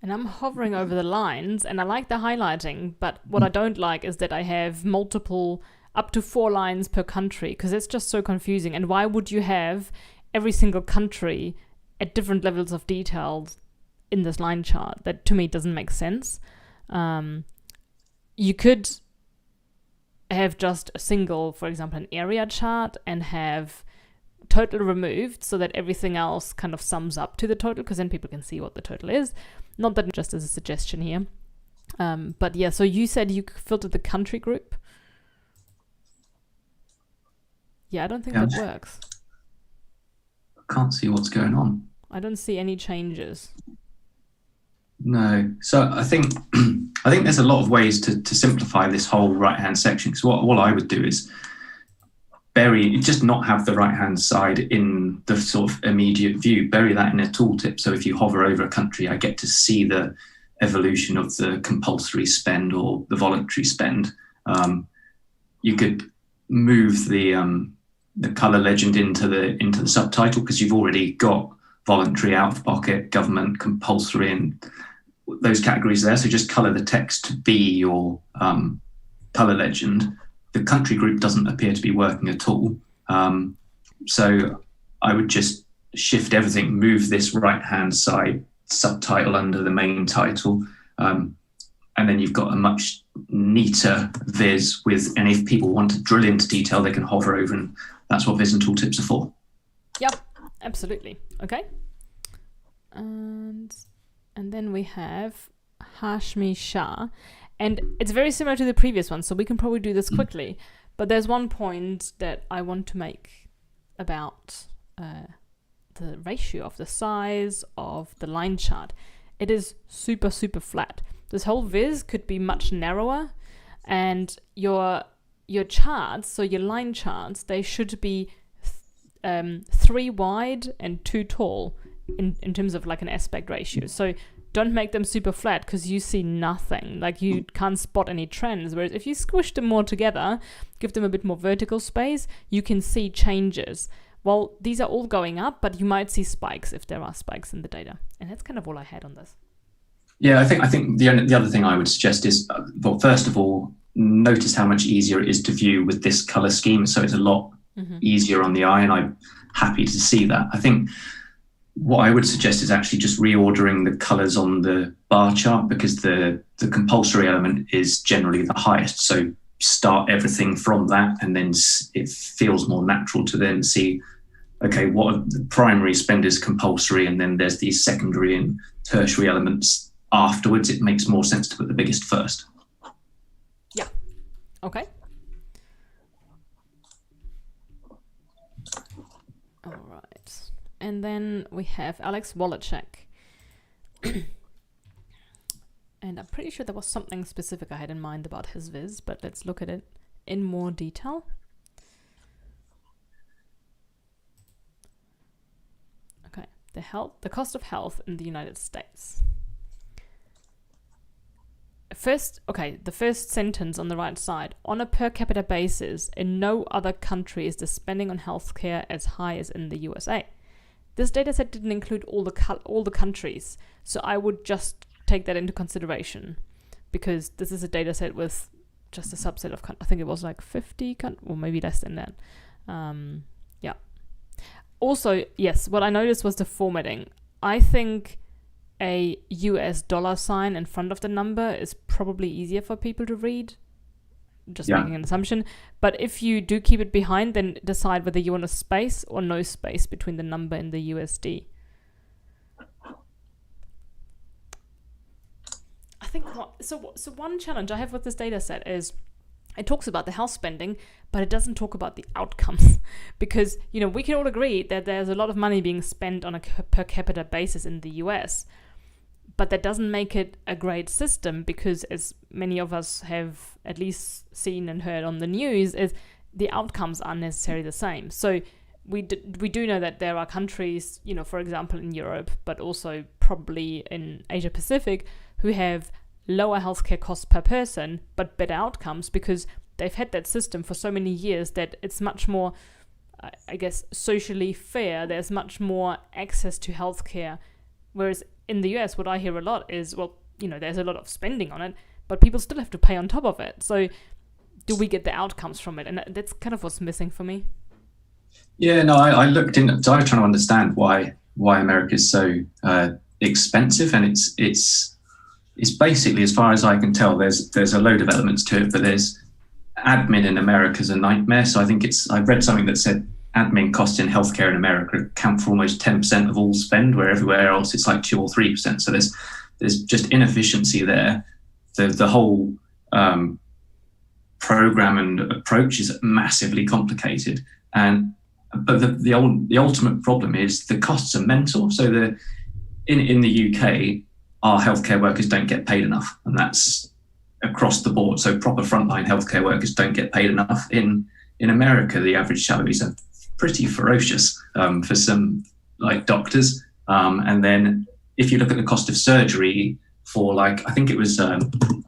And I'm hovering over the lines, and I like the highlighting, but what I don't like is that I have multiple, up to 4 lines per country, because it's just so confusing. And why would you have every single country at different levels of detail in this line chart? That to me doesn't make sense. You could have just a single, for example, an area chart, and have total removed so that everything else kind of sums up to the total, because then people can see what the total is. Not that just as a suggestion here. But yeah, so you said you filtered the country group. Yeah, I don't think that works. I can't see what's going on. I don't see any changes. No. So I think there's a lot of ways to simplify this whole right-hand section. Because what I would do is just not have the right-hand side in the sort of immediate view, bury that in a tooltip. So if you hover over a country, I get to see the evolution of the compulsory spend or the voluntary spend. You could move the color legend into the subtitle, because you've already got voluntary, out of pocket, government, compulsory, and those categories there. So just color the text to be your color legend. The country group doesn't appear to be working at all. So I would just shift everything, move this right-hand side subtitle under the main title. And then you've got a much neater viz and if people want to drill into detail, they can hover over, and that's what viz and tooltips are for. Yep, absolutely. Okay. And then we have Hashmi Shah. And it's very similar to the previous one, so we can probably do this quickly. But there's one point that I want to make about the ratio of the size of the line chart. It is super, super flat. This whole viz could be much narrower, and your charts, so your line charts, they should be 3 wide and 2 tall in terms of like an aspect ratio. So don't make them super flat, because you see nothing. Like, you can't spot any trends. Whereas if you squish them more together, give them a bit more vertical space, you can see changes. Well, these are all going up, but you might see spikes if there are spikes in the data. And that's kind of all I had on this. Yeah, I think the other thing I would suggest is, well, first of all, notice how much easier it is to view with this color scheme. So it's a lot easier on the eye, and I'm happy to see that. I think what I would suggest is actually just reordering the colors on the bar chart, because the compulsory element is generally the highest. So start everything from that, and then it feels more natural to then see, okay, what the primary spend is compulsory, and then there's these secondary and tertiary elements afterwards. It makes more sense to put the biggest first. Yeah. Okay. All right. And then we have Alex Wallachek. And I'm pretty sure there was something specific I had in mind about his viz, but let's look at it in more detail. Okay, the cost of health in the United States. The first sentence on the right side. On a per capita basis, in no other country is the spending on healthcare as high as in the USA. This dataset didn't include all the countries, so I would just take that into consideration, because this is a dataset with just a subset of, I think it was like 50 or maybe less than that. Yeah. Also, yes, what I noticed was the formatting. I think a US dollar sign in front of the number is probably easier for people to read. Just making an assumption. But if you do keep it behind, then decide whether you want a space or no space between the number and the USD. I think so one challenge I have with this data set is it talks about the health spending, but it doesn't talk about the outcomes. Because, we can all agree that there's a lot of money being spent on a per capita basis in the US. But that doesn't make it a great system, because as many of us have at least seen and heard on the news, is the outcomes aren't necessarily the same. So we do know that there are countries, for example, in Europe, but also probably in Asia Pacific, who have lower healthcare costs per person, but better outcomes, because they've had that system for so many years that it's much more, I guess, socially fair. There's much more access to healthcare. Whereas in the US, what I hear a lot is, there's a lot of spending on it, but people still have to pay on top of it. So do we get the outcomes from it? And that's kind of what's missing for me. Yeah, no, I looked in, so I was trying to understand why America is so expensive. And it's basically, as far as I can tell, there's a load of elements to it, but there's admin in America is a nightmare. So I think I read something that said admin costs in healthcare in America account for almost 10% of all spend, where everywhere else it's like 2 or 3%. So there's just inefficiency there. The whole program and approach is massively complicated, but the ultimate problem is the costs are mental. So in the UK, our healthcare workers don't get paid enough, and that's across the board. So proper frontline healthcare workers don't get paid enough. In America, the average salaries are pretty ferocious for some like doctors. And then if you look at the cost of surgery for like, I think it was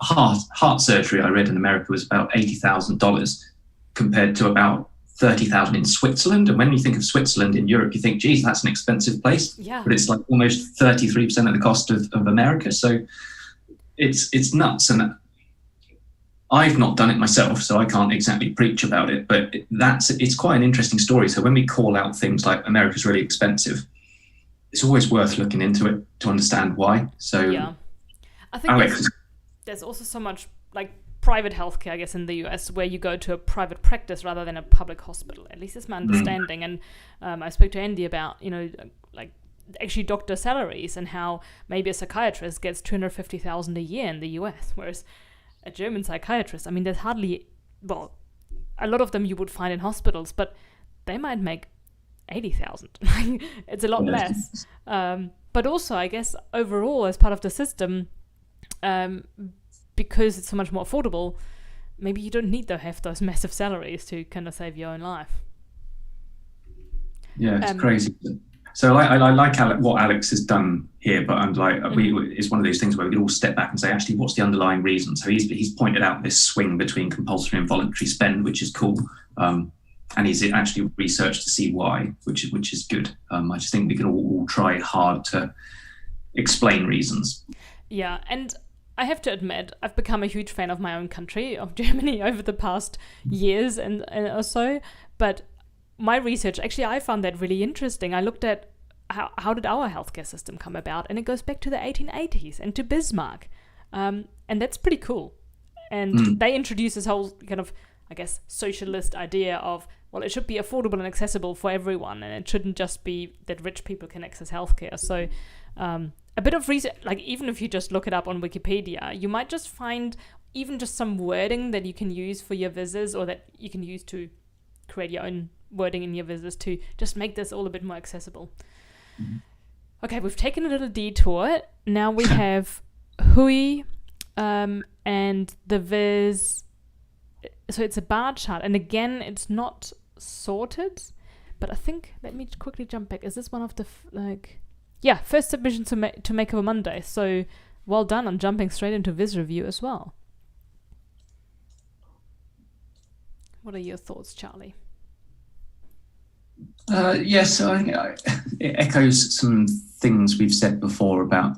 heart surgery I read in America was about $80,000 compared to about 30,000 in Switzerland. And when you think of Switzerland in Europe, you think, geez, that's an expensive place. Yeah. But it's like almost 33% of the cost of America. So it's nuts. And I've not done it myself, so I can't exactly preach about it, but it's quite an interesting story. So when we call out things like America's really expensive, it's always worth looking into it to understand why. So yeah, I think there's also so much like private healthcare, I guess, in the US, where you go to a private practice rather than a public hospital. At least it's my understanding. And I spoke to Andy about, like actually doctor salaries and how maybe a psychiatrist gets $250,000 a year in the US, whereas a German psychiatrist, I mean, there's hardly, well, a lot of them you would find in hospitals, but they might make 80,000. It's a lot less. But also, I guess, overall, as part of the system, because it's so much more affordable, maybe you don't need to have those massive salaries to kind of save your own life. Yeah, it's crazy. So I like what Alex has done here, but I'm like, it's one of those things where we can all step back and say, actually, what's the underlying reason? So he's pointed out this swing between compulsory and voluntary spend, which is cool. And he's actually researched to see why, which is good. I just think we can all try hard to explain reasons. Yeah, and I have to admit, I've become a huge fan of my own country, of Germany, over the past years and or so. But my research, actually, I found that really interesting. I looked at how did our healthcare system come about, and it goes back to the 1880s and to Bismarck. And that's pretty cool. And they introduced this whole kind of, I guess, socialist idea of, well, it should be affordable and accessible for everyone, and it shouldn't just be that rich people can access healthcare. So a bit of research, like even if you just look it up on Wikipedia, you might just find even just some wording that you can use for your visas, or that you can use to create your own wording in your visas to just make this all a bit more accessible. Mm-hmm. Okay, we've taken a little detour. Now we have Hui and the viz. So it's a bar chart, and again, it's not sorted, but I think, let me quickly jump back. Is this one of the first submission to Makeover Monday? So well done on jumping straight into viz review as well. What are your thoughts, Charlie? Yes, I think it echoes some things we've said before about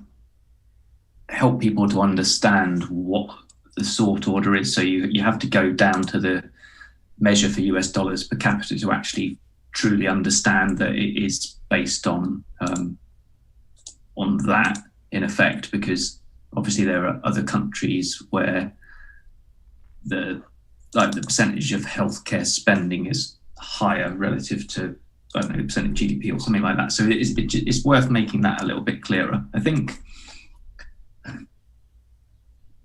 help people to understand what the sort order is. So you have to go down to the measure for US dollars per capita to actually truly understand that it is based on that in effect, because obviously there are other countries where the percentage of healthcare spending is higher relative to, I don't know, the percent of GDP or something like that. So it's worth making that a little bit clearer. I think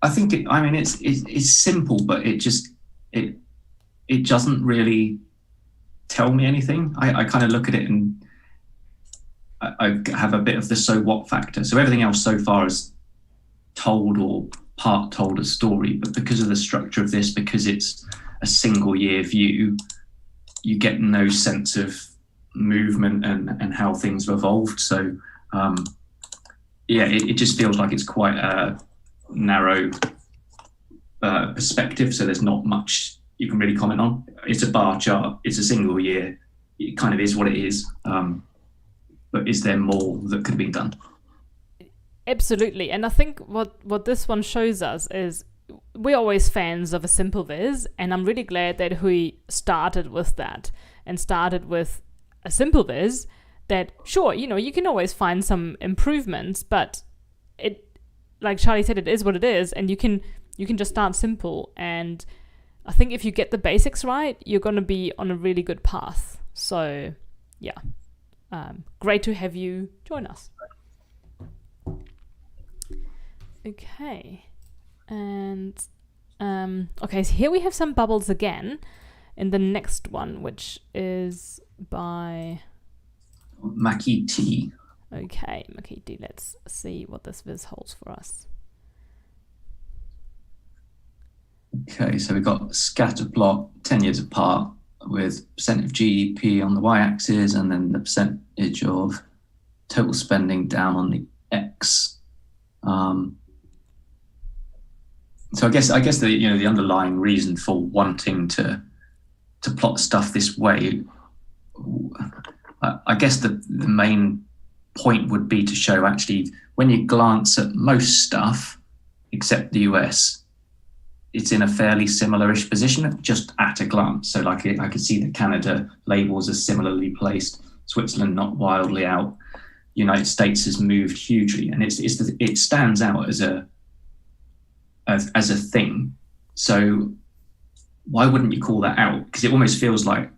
it's simple, but it doesn't really tell me anything. I kind of look at it and I have a bit of the so what factor. So everything else so far is told or part told a story, but because of the structure of this, because it's a single year view, you get no sense of movement and how things have evolved. So it just feels like it's quite a narrow perspective. So there's not much you can really comment on. It's a bar chart. It's a single year. It kind of is what it is. But is there more that could be done? Absolutely. And I think what this one shows us is we're always fans of a simple viz, and I'm really glad that we started with that and started with a simple viz that, sure, you can always find some improvements, but it, like Charlie said, it is what it is, and you can just start simple. And I think if you get the basics right, you're going to be on a really good path. So, yeah, great to have you join us. Okay, and okay, so here we have some bubbles again in the next one, which is by Mackie T. Okay, Mackie T. Let's see what this viz holds for us. Okay, so we've got scatter plot 10 years apart with percent of GDP on the y-axis and then the percentage of total spending down on the x. So I guess the underlying reason for wanting to plot stuff this way, I guess the main point would be to show actually when you glance at most stuff except the US, it's in a fairly similar-ish position just at a glance. So like I could see that Canada labels are similarly placed, Switzerland not wildly out, United States has moved hugely, and it stands out as a thing. So why wouldn't you call that out? Because it almost feels like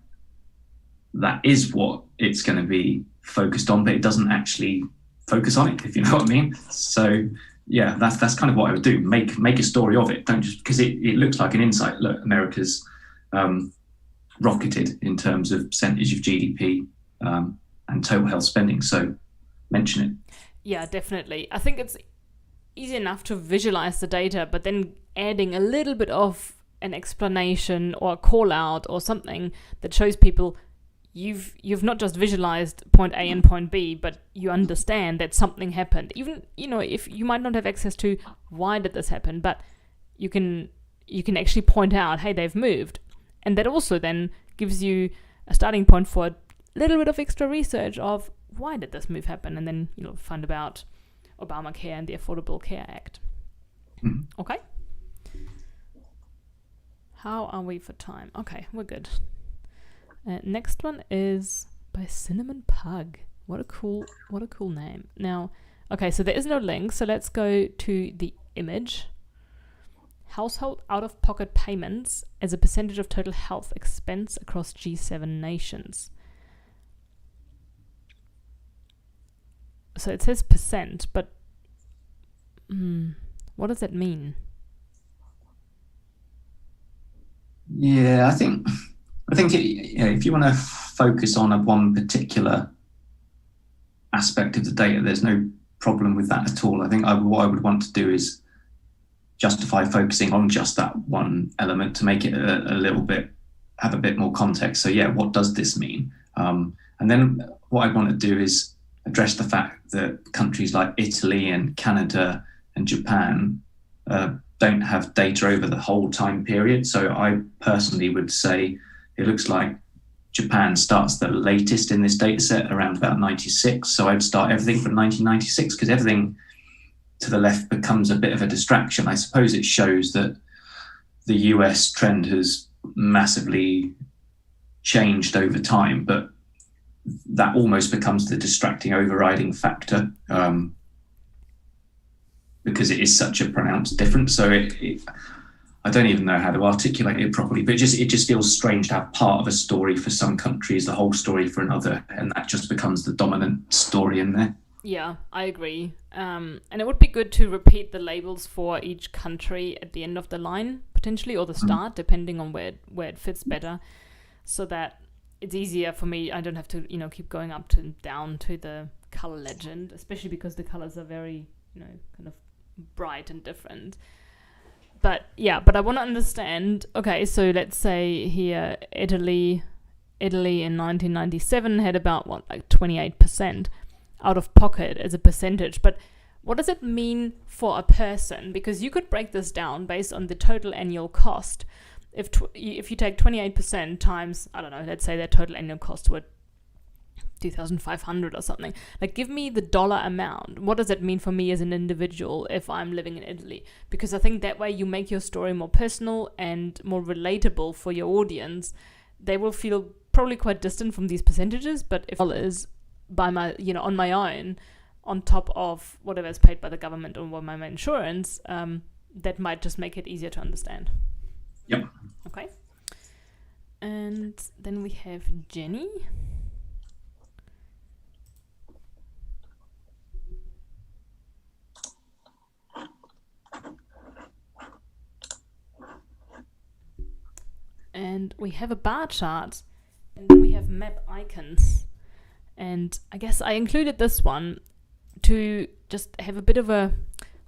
that is what it's going to be focused on, but it doesn't actually focus on it, if you know what I mean. So yeah, that's kind of what I would do. Make a story of it. Don't just because it looks like an insight. Look, America's rocketed in terms of percentage of GDP and total health spending. So mention it. Yeah, definitely. I think it's easy enough to visualize the data, but then adding a little bit of an explanation or a call out or something that shows people you've not just visualized point A and point B, but you understand that something happened. Even, if you might not have access to why did this happen, but you can actually point out, hey, they've moved. And that also then gives you a starting point for a little bit of extra research of why did this move happen, and then find about Obamacare and the Affordable Care Act. Mm-hmm. Okay. How are we for time? Okay, we're good. Next one is by Cinnamon Pug. What a cool name. Now, okay, so there is no link, so let's go to the image. Household out-of-pocket payments as a percentage of total health expense across G7 nations. So it says percent, but what does that mean? Yeah, I think if you want to focus on one particular aspect of the data, there's no problem with that at all. I think what I would want to do is justify focusing on just that one element to make it have a bit more context. So yeah, what does this mean? And then what I want to do is address the fact that countries like Italy and Canada and Japan don't have data over the whole time period. So I personally would say it looks like Japan starts the latest in this data set around about 96. So I'd start everything from 1996 because everything to the left becomes a bit of a distraction. I suppose it shows that the US trend has massively changed over time, but that almost becomes the distracting overriding factor because it is such a pronounced difference. So I don't even know how to articulate it properly, but it just feels strange to have part of a story for some countries, the whole story for another, and that just becomes the dominant story in there. Yeah, I agree. And it would be good to repeat the labels for each country at the end of the line, potentially, or the start, depending on where it fits better, so that it's easier for me. I don't have to, keep going up to down to the color legend, especially because the colors are very, kind of bright and different. But I want to understand, okay, so let's say here Italy in 1997 had about 28% out of pocket as a percentage. But what does it mean for a person? Because you could break this down based on the total annual cost. If you take 28% times, I don't know, let's say their total annual costs were 2,500 or something. Give me the dollar amount. What does it mean for me as an individual if I'm living in Italy? Because I think that way you make your story more personal and more relatable for your audience. They will feel probably quite distant from these percentages, but if dollars by my, on my own, on top of whatever is paid by the government or my insurance, that might just make it easier to understand. Yep. Okay. And then we have Jenny. And we have a bar chart. And then we have map icons. And I guess I included this one to just have a bit of a,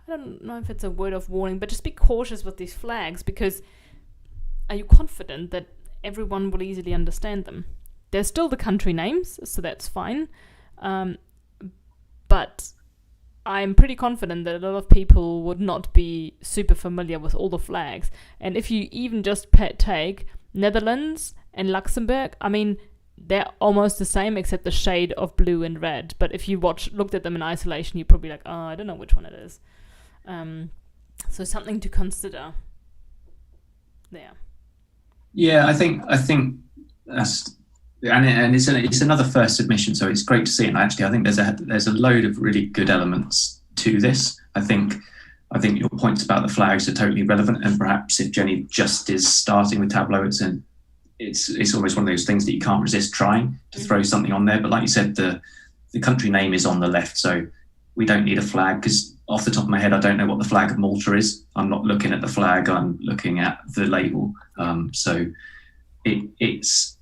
I don't know if it's a word of warning, but just be cautious with these flags, because are you confident that everyone will easily understand them? There's still the country names, so that's fine. But I'm pretty confident that a lot of people would not be super familiar with all the flags. And if you even just take Netherlands and Luxembourg, I mean, they're almost the same except the shade of blue and red. But if you looked at them in isolation, you're probably like, oh, I don't know which one it is. So something to consider there. Yeah, I think that's, and it's another first submission, so it's great to see. And actually, I think there's a load of really good elements to this. I think your points about the flags are totally relevant, and perhaps if Jenny just is starting with Tableau, it's almost one of those things that you can't resist trying to throw something on there. But like you said, the country name is on the left, so we don't need a flag, because off the top of my head, I don't know what the flag of Malta is. I'm not looking at the flag, I'm looking at the label. So it's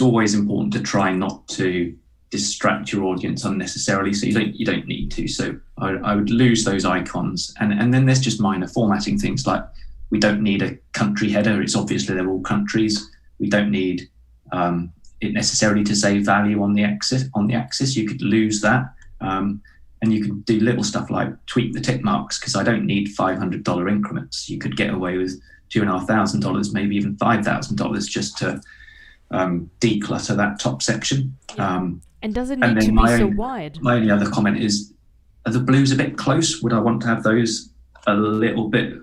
always important to try not to distract your audience unnecessarily. So you don't need to. So I would lose those icons. And then there's just minor formatting things, like we don't need a country header. It's obviously they're all countries. We don't need it necessarily to say value on the axis. You could lose that. And you can do little stuff like tweak the tick marks, because I don't need $500 increments. You could get away with $2,500, maybe even $5,000, just to declutter that top section. Yeah. And does it need to be so wide? My only other comment is, are the blues a bit close? Would I want to have those a little bit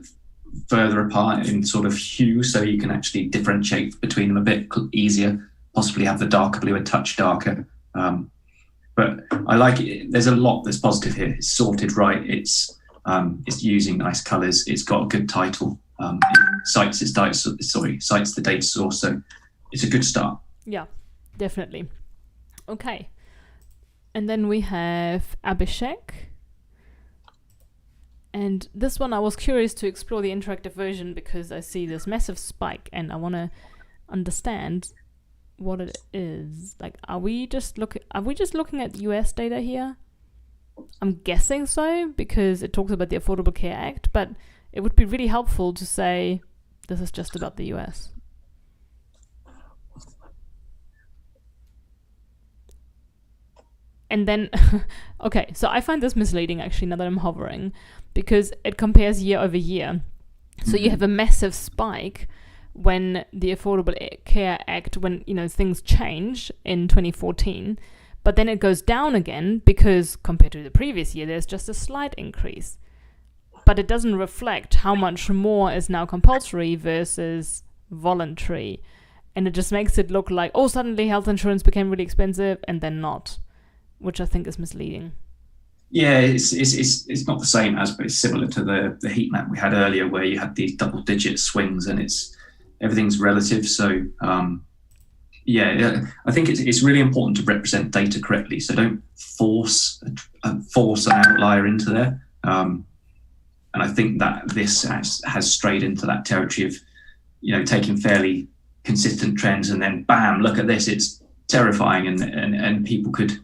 further apart in sort of hue, so you can actually differentiate between them a bit easier? Possibly have the darker blue a touch darker. But I like it. There's a lot that's positive here. It's sorted right. It's using nice colours. It's got a good title. It cites the data source. So it's a good start. Yeah, definitely. Okay. And then we have Abhishek. And this one I was curious to explore the interactive version, because I see this massive spike and I want to understand what it is. Like, are we just looking at US data here? I'm guessing so, because it talks about the Affordable Care Act, but it would be really helpful to say this is just about the US. And then, okay, so I find this misleading actually, now that I'm hovering, because it compares year over year. So you have a massive spike when the Affordable Care Act, when things change in 2014, but then it goes down again, because compared to the previous year, there's just a slight increase. But it doesn't reflect how much more is now compulsory versus voluntary. And it just makes it look like, oh, suddenly health insurance became really expensive, and then not, which I think is misleading. Yeah, it's not the same as, but it's similar to the heat map we had earlier, where you had these double-digit swings, and everything's relative. So I think it's really important to represent data correctly. So don't force an outlier into there. And I think that this has strayed into that territory of taking fairly consistent trends and then bam, look at this, it's terrifying, and people could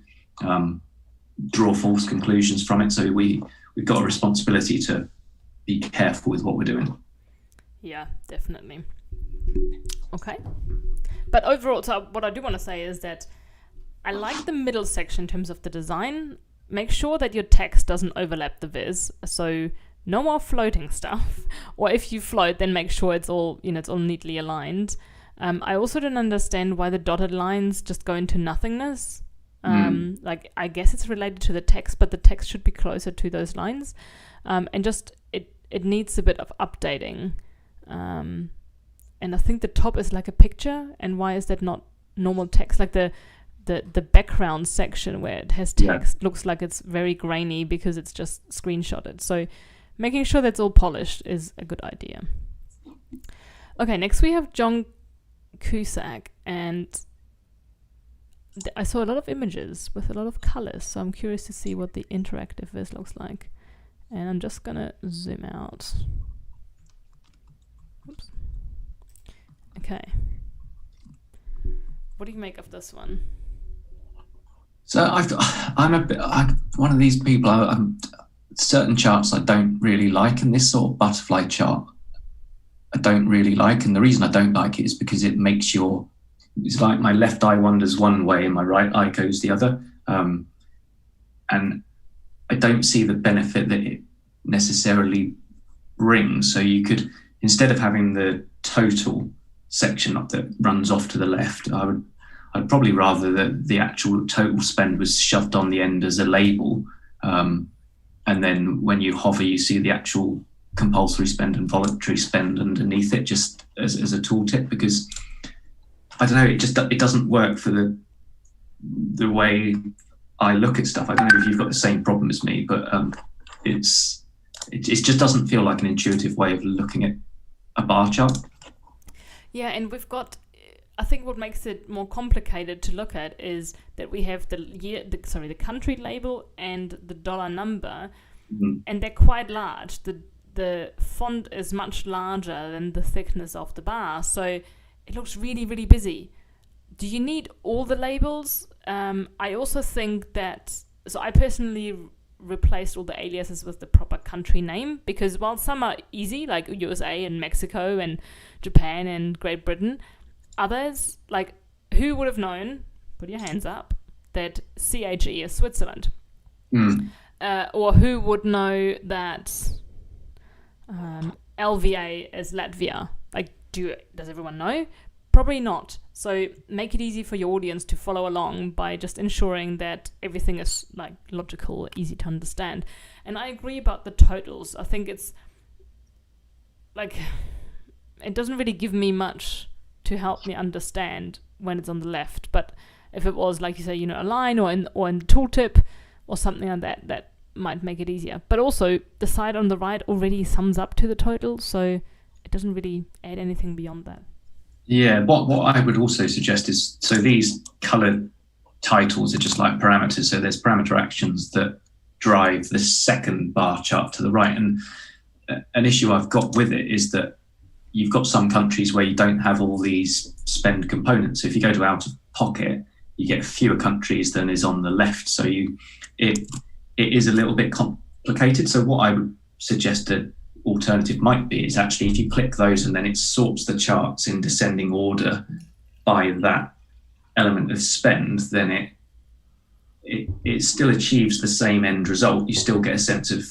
draw false conclusions from it. So we've got a responsibility to be careful with what we're doing. Yeah, definitely. Okay. But overall, so what I do want to say is that I like the middle section in terms of the design. Make sure that your text doesn't overlap the viz. So no more floating stuff. Or if you float, then make sure it's all neatly aligned. I also don't understand why the dotted lines just go into nothingness. Like, I guess it's related to the text, but the text should be closer to those lines. And just, it needs a bit of updating. And I think the top is like a picture, and why is that not normal text? Like the background section where it has text looks like it's very grainy because it's just screenshotted. So making sure that's all polished is a good idea. Okay, next we have John Cusack, and I saw a lot of images with a lot of colors, so I'm curious to see what the interactive viz looks like. And I'm just gonna zoom out. Oops. Okay. What do you make of this one? So I'm one of these people. I'm certain charts I don't really like, and this sort of butterfly chart I don't really like. And the reason I don't like it is because it makes it's like my left eye wanders one way and my right eye goes the other. And I don't see the benefit that it necessarily brings. So you could, instead of having the total section up that runs off to the left, I'd probably rather that the actual total spend was shoved on the end as a label. And then when you hover, you see the actual compulsory spend and voluntary spend underneath it, just as a tooltip, because I don't know, it doesn't work for the way I look at stuff. I don't know if you've got the same problem as me, but it just doesn't feel like an intuitive way of looking at a bar chart. Yeah, and we've got, I think what makes it more complicated to look at is that we have the country label and the dollar number, and they're quite large. The font is much larger than the thickness of the bar, so it looks really, really busy. Do you need all the labels? I also think that, so I personally replaced all the aliases with the proper country name, because while some are easy, like USA and Mexico and Japan and Great Britain, others, like, who would have known, put your hands up, that CHE is Switzerland? Or who would know that LVA is Latvia? Like, does everyone know? Probably not. So make it easy for your audience to follow along by just ensuring that everything is like logical, easy to understand. And I agree about the totals. I think it's like, it doesn't really give me much to help me understand when it's on the left. But if it was, like you say, a line or in the tooltip or something like that, that might make it easier. But also the side on the right already sums up to the total, so it doesn't really add anything beyond that. Yeah, what I would also suggest is, so these colored titles are just like parameters. So there's parameter actions that drive the second bar chart to the right. And an issue I've got with it is that you've got some countries where you don't have all these spend components. So if you go to out of pocket, you get fewer countries than is on the left. So it is a little bit complicated. So what I would suggest an alternative might be is actually, if you click those and then it sorts the charts in descending order by that element of spend, then it still achieves the same end result. You still get a sense of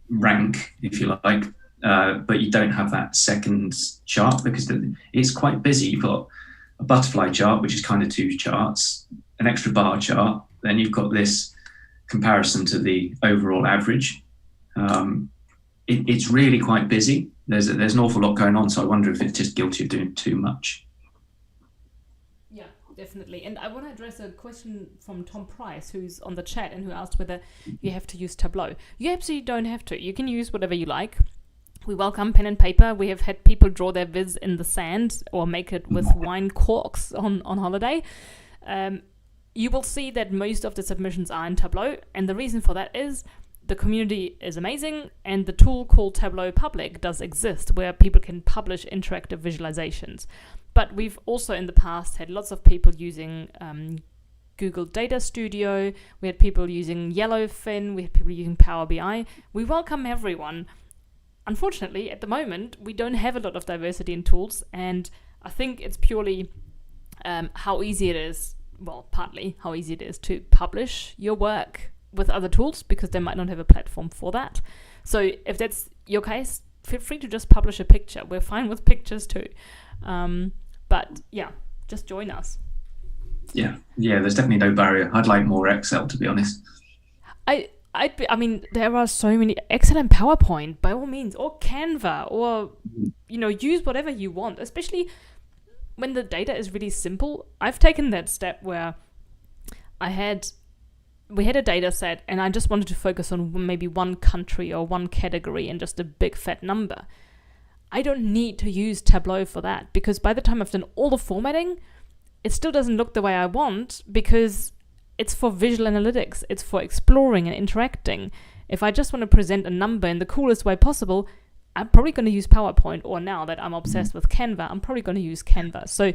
rank, if you like, but you don't have that second chart because it's quite busy. You've got a butterfly chart, which is kind of two charts, an extra bar chart, then you've got this comparison to the overall average. It's really quite busy. There's an awful lot going on, so I wonder if it's just guilty of doing too much. Yeah, definitely. And I want to address a question from Tom Price, who's on the chat and who asked whether you have to use Tableau. You absolutely don't have to. You can use whatever you like. We welcome pen and paper. We have had people draw their viz in the sand or make it with wine corks on holiday. You will see that most of the submissions are in Tableau, and the reason for that is the community is amazing, and the tool called Tableau Public does exist, where people can publish interactive visualizations. But we've also in the past had lots of people using Google Data Studio. We had people using Yellowfin. We had people using Power BI. We welcome everyone. Unfortunately, at the moment, we don't have a lot of diversity in tools, and I think it's purely how easy it is, well, partly how easy it is to publish your work with other tools, because they might not have a platform for that. So if that's your case, feel free to just publish a picture. We're fine with pictures too. But yeah, just join us. Yeah, there's definitely no barrier. I'd like more Excel, to be honest. I mean, there are so many Excel and PowerPoint, by all means, or Canva, or, use whatever you want, especially when the data is really simple. I've taken that step where we had a data set and I just wanted to focus on maybe one country or one category and just a big fat number. I don't need to use Tableau for that, because by the time I've done all the formatting, it still doesn't look the way I want, because it's for visual analytics. It's for exploring and interacting. If I just want to present a number in the coolest way possible, I'm probably going to use PowerPoint, or now that I'm obsessed with Canva, I'm probably going to use Canva. So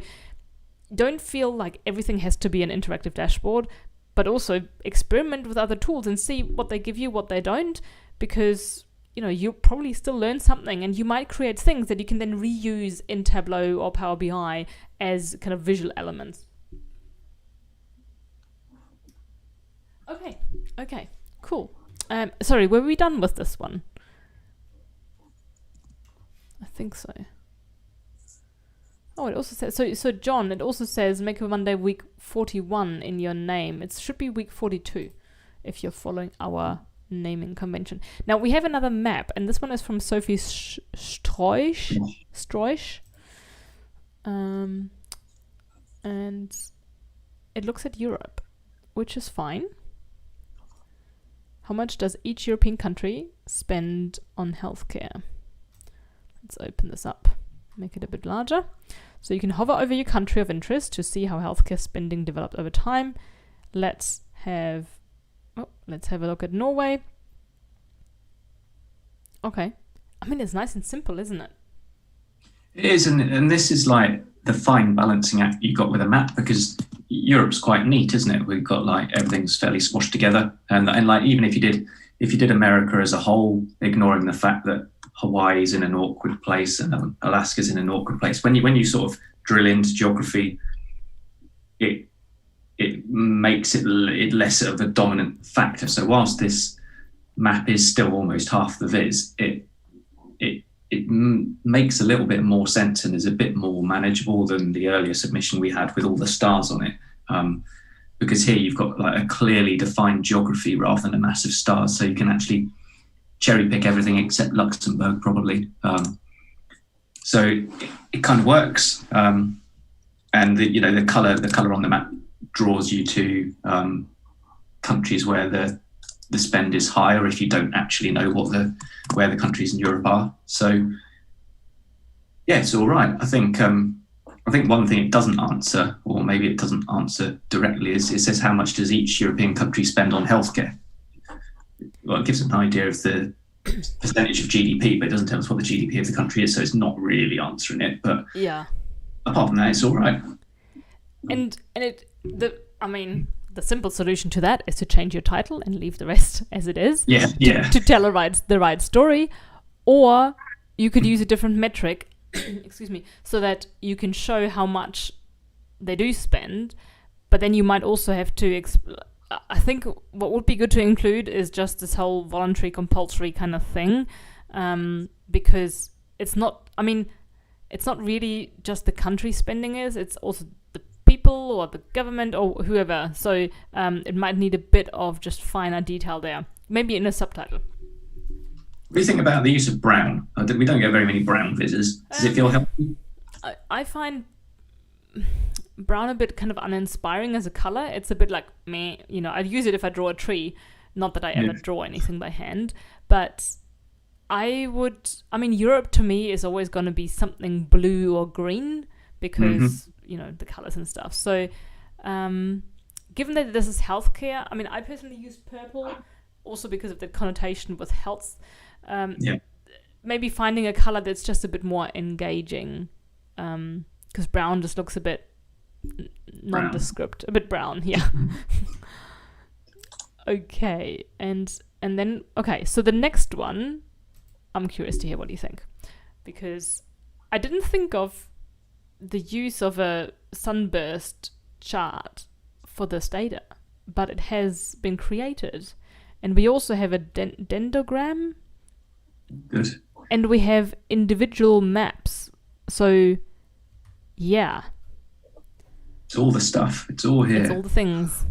don't feel like everything has to be an interactive dashboard, but also experiment with other tools and see what they give you, what they don't, because you'll probably still learn something, and you might create things that you can then reuse in Tableau or Power BI as kind of visual elements. Okay, cool. Sorry, were we done with this one? I think so. Oh, it also says, so John, it also says Makeover Monday week 41 in your name. It should be week 42 if you're following our naming convention. Now we have another map, and this one is from Sophie Stroisch. And it looks at Europe, which is fine. How much does each European country spend on healthcare? Let's open this up, make it a bit larger. So you can hover over your country of interest to see how healthcare spending developed over time. Let's have a look at Norway. Okay. I mean, it's nice and simple, isn't it? It is, and this is like the fine balancing act you got with a map, because Europe's quite neat, isn't it? We've got like everything's fairly squashed together, and like even if you did America as a whole, ignoring the fact that Hawaii's in an awkward place and Alaska's in an awkward place, when you sort of drill into geography, it makes it less of a dominant factor. So whilst this map is still almost half the viz, it makes a little bit more sense and is a bit more manageable than the earlier submission we had with all the stars on it. Because here you've got like a clearly defined geography rather than a massive stars, so you can actually cherry pick everything except Luxembourg probably. So it kind of works. And the color on the map draws you to countries where the spend is higher if you don't actually know where the countries in Europe are. So yeah, it's all right. I think one thing it doesn't answer, or maybe it doesn't answer directly, is it says how much does each European country spend on healthcare? Well, it gives an idea of the percentage of GDP, but it doesn't tell us what the GDP of the country is, so it's not really answering it. But yeah, apart from that, it's all right. And the simple solution to that is to change your title and leave the rest as it is. Yeah. To tell the right story, or you could use a different metric, excuse me, so that you can show how much they do spend. But then you might also have to. I think what would be good to include is just this whole voluntary, compulsory kind of thing, because it's not. I mean, it's not really just the country spending it's also the people or the government or whoever. So it might need a bit of just finer detail there, maybe in a subtitle. What do you think about the use of brown? We don't get very many brown visitors. Does it feel healthy? I find brown a bit kind of uninspiring as a color. It's a bit like meh, I'd use it if I draw a tree. Not that I ever draw anything by hand, but Europe to me is always going to be something blue or green because, the colors and stuff. So given that this is healthcare, I personally use purple also because of the connotation with health. Maybe finding a color that's just a bit more engaging, because brown just looks a bit nondescript, a bit brown, yeah. Okay, and then so the next one, I'm curious to hear what you think, because I didn't think of the use of a sunburst chart for this data, but it has been created, and we also have a dendrogram. Good. And we have individual maps. So, yeah. It's all the stuff. It's all here. It's all the things.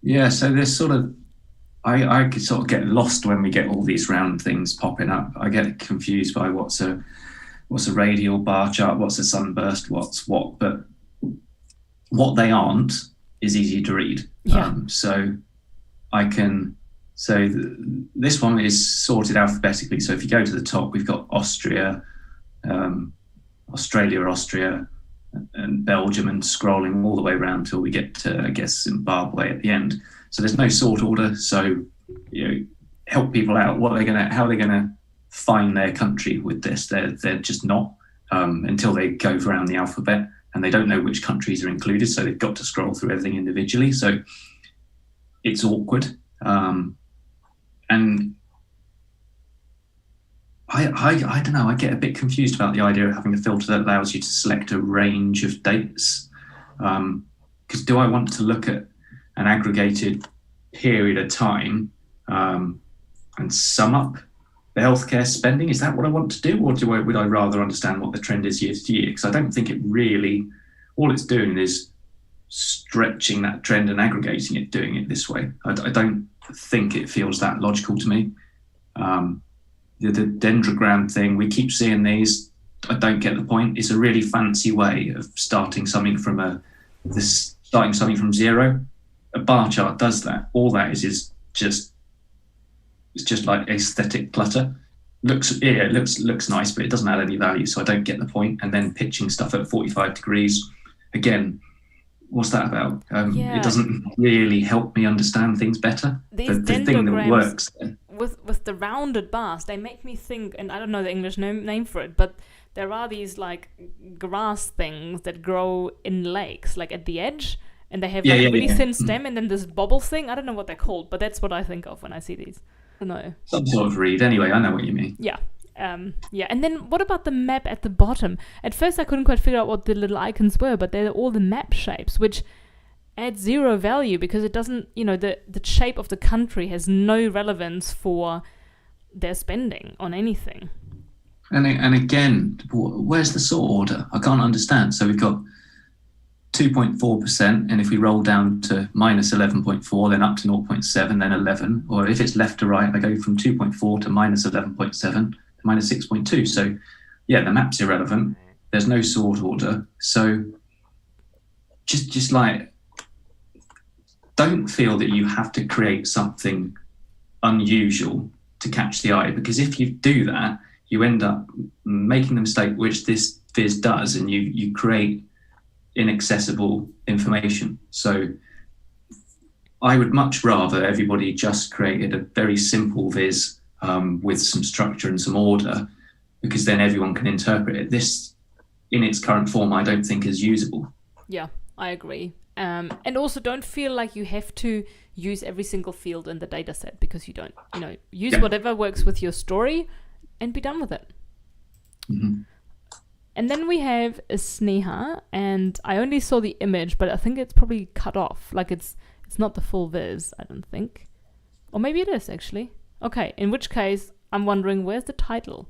Yeah, so there's sort of... I could sort of get lost when we get all these round things popping up. I get confused by what's a radial bar chart, what's a sunburst, what's what. But what they aren't is easy to read. Yeah. So I can So this one is sorted alphabetically. So if you go to the top, we've got Austria, Austria, and Belgium, and scrolling all the way around till we get to, I guess, Zimbabwe at the end. So there's no sort order. So help people out. How are they gonna find their country with this? They're just not until they go around the alphabet, and they don't know which countries are included. So they've got to scroll through everything individually. So it's awkward. And I don't know, I get a bit confused about the idea of having a filter that allows you to select a range of dates. Because do I want to look at an aggregated period of time and sum up the healthcare spending? Is that what I want to do? Or would I rather understand what the trend is year to year? Because I don't think it really, all it's doing is stretching that trend and aggregating it, doing it this way. I don't think it feels that logical to me. The dendrogram thing, we keep seeing these. I don't get the point. It's a really fancy way of starting something from zero. A bar chart does that. All that is just like aesthetic clutter. Looks nice, but it doesn't add any value. So I don't get the point. And then pitching stuff at 45 degrees, again. What's that about? It doesn't really help me understand things better. These the thing that works then. With the rounded bars, they make me think, and I don't know the English name for it, but there are these like grass things that grow in lakes, like at the edge, and they have a really thin stem, and then this bobble thing. I don't know what they're called, but that's what I think of when I see these. I don't know. Some sort of reed. Anyway, I know what you mean. Yeah. And then what about the map at the bottom? At first I couldn't quite figure out what the little icons were, but they're all the map shapes, which add zero value because it doesn't, the shape of the country has no relevance for their spending on anything. And again, where's the sort order? I can't understand. So we've got 2.4%, and if we roll down to minus 11.4, then up to 0.7, then 11. Or if it's left to right, I go from 2.4 to minus 11.7. minus 6.2. So the map's irrelevant. There's no sort order. So just like, don't feel that you have to create something unusual to catch the eye, because if you do that, you end up making the mistake which this Viz does, and you create inaccessible information. So I would much rather everybody just created a very simple Viz with some structure and some order, because then everyone can interpret it. This, in its current form, I don't think is usable. Yeah, I agree. And also don't feel like you have to use every single field in the data set, because you don't. Use whatever works with your story and be done with it. Mm-hmm. And then we have a Sneha, and I only saw the image, but I think it's probably cut off. Like it's not the full Viz, I don't think. Or maybe it is, actually. Okay, in which case, I'm wondering, where's the title?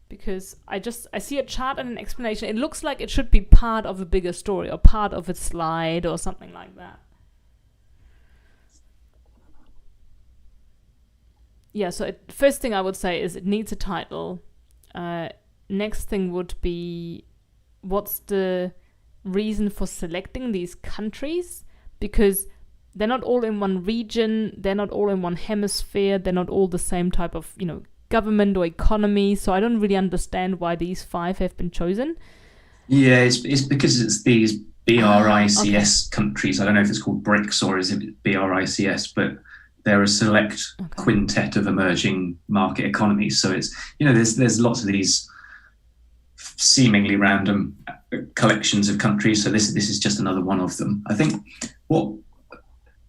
Because I see a chart and an explanation. It looks like it should be part of a bigger story or part of a slide or something like that. Yeah, so first thing I would say is it needs a title. Next thing would be, what's the reason for selecting these countries? Because they're not all in one region, they're not all in one hemisphere, they're not all the same type of, government or economy. So I don't really understand why these 5 have been chosen. Yeah, it's because it's these BRICS countries. I don't know if it's called BRICS or is it BRICS, but they're a select quintet of emerging market economies. So it's, there's lots of these seemingly random collections of countries. So this is just another one of them. I think what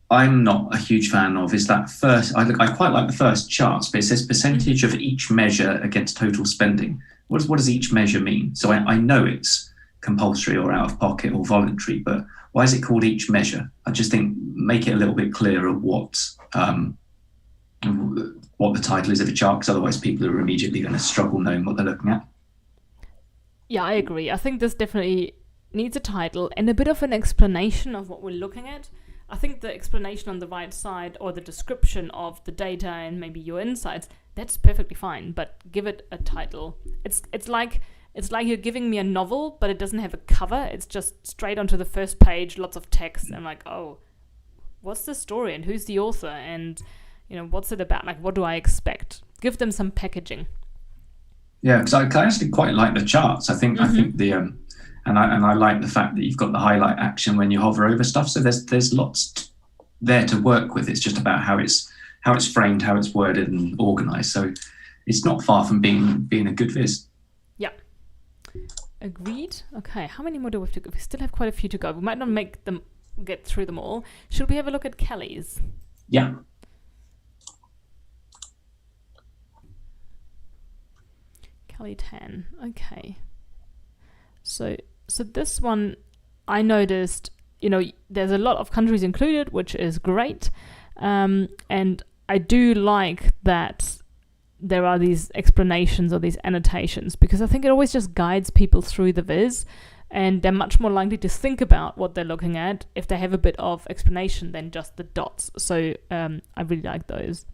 I'm not a huge fan of is that first, I quite like the first charts, but it says percentage of each measure against total spending. What does each measure mean? So I know it's compulsory or out of pocket or voluntary, but why is it called each measure? I just think make it a little bit clearer what the title is of a chart, because otherwise people are immediately going to struggle knowing what they're looking at. Yeah, I agree. I think this definitely needs a title and a bit of an explanation of what we're looking at. I think the explanation on the right side, or the description of the data and maybe your insights, that's perfectly fine, but give it a title. It's like you're giving me a novel, but it doesn't have a cover. It's just straight onto the first page, lots of text. I'm like, oh, what's the story and who's the author? And, what's it about? Like, what do I expect? Give them some packaging. Yeah, because I actually quite like the charts. I think the and I like the fact that you've got the highlight action when you hover over stuff. So there's lots there to work with. It's just about how it's framed, how it's worded and organised. So it's not far from being a good viz. Yeah. Agreed. Okay, how many more do we have to go? We still have quite a few to go. We might not get through them all. Should we have a look at Kelly's? Yeah. Kelly 10. Okay. So this one, I noticed, there's a lot of countries included, which is great. And I do like that there are these explanations or these annotations, because I think it always just guides people through the viz, and they're much more likely to think about what they're looking at if they have a bit of explanation than just the dots. So I really like those.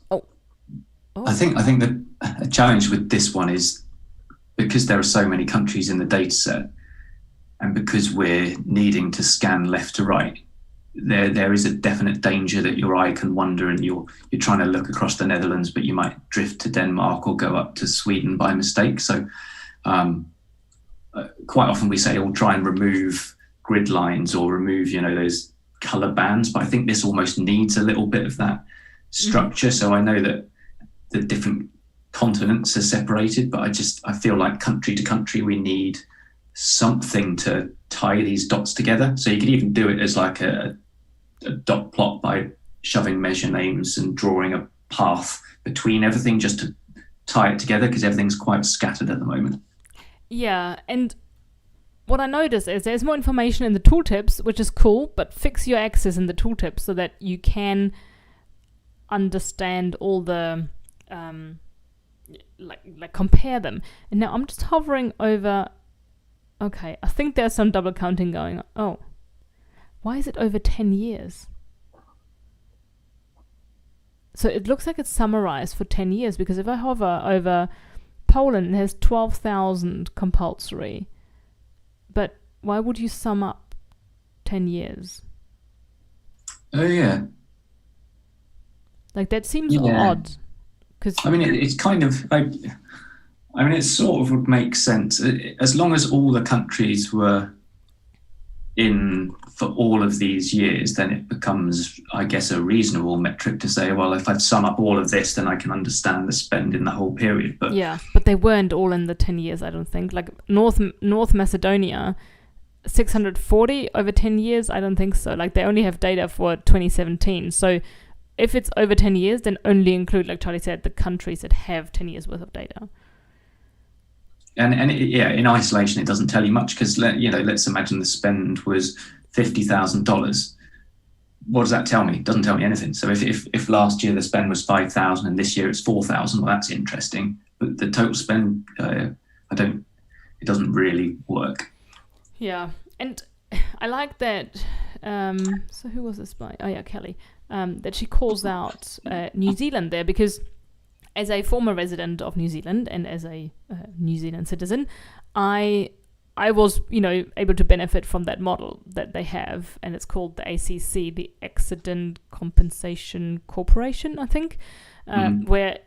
Oh. I think the challenge with this one is because there are so many countries in the data set, and because we're needing to scan left to right, there is a definite danger that your eye can wander and you're trying to look across the Netherlands, but you might drift to Denmark or go up to Sweden by mistake. So quite often we say, try and remove grid lines or remove, those color bands. But I think this almost needs a little bit of that structure. Mm-hmm. So I know that the different continents are separated, but I feel like country to country, we need something to tie these dots together. So you could even do it as like a dot plot by shoving measure names and drawing a path between everything just to tie it together, because everything's quite scattered at the moment. Yeah, and what I notice is there's more information in the tooltips, which is cool, but fix your axes in the tooltips so that you can understand all the like compare them. And now I'm just hovering over. Okay, I think there's some double counting going on. Oh, why is it over 10 years? So it looks like it's summarized for 10 years, because if I hover over Poland, it has 12,000 compulsory. But why would you sum up 10 years? Oh, yeah. Like, that seems odd. I mean, it's kind of like, it sort of would make sense as long as all the countries were in for all of these years. Then it becomes, I guess, a reasonable metric to say, well, if I sum up all of this, then I can understand the spend in the whole period. But yeah, but they weren't all in the 10 years, I don't think. Like North Macedonia, 640 over 10 years, I don't think so. Like, they only have data for 2017. So if it's over 10 years, then only include, like Charlie said, the countries that have 10 years worth of data. And in isolation, it doesn't tell you much, because let's imagine the spend was $50,000. What does that tell me? It doesn't tell me anything. So if last year the spend was 5,000 and this year it's 4,000, well, that's interesting. But the total spend, it doesn't really work. Yeah, and I like that. So who was this by? Oh yeah, Kelly. That she calls out New Zealand there, because as a former resident of New Zealand and as a New Zealand citizen, I was, able to benefit from that model that they have, and it's called the ACC, the Accident Compensation Corporation, I think, where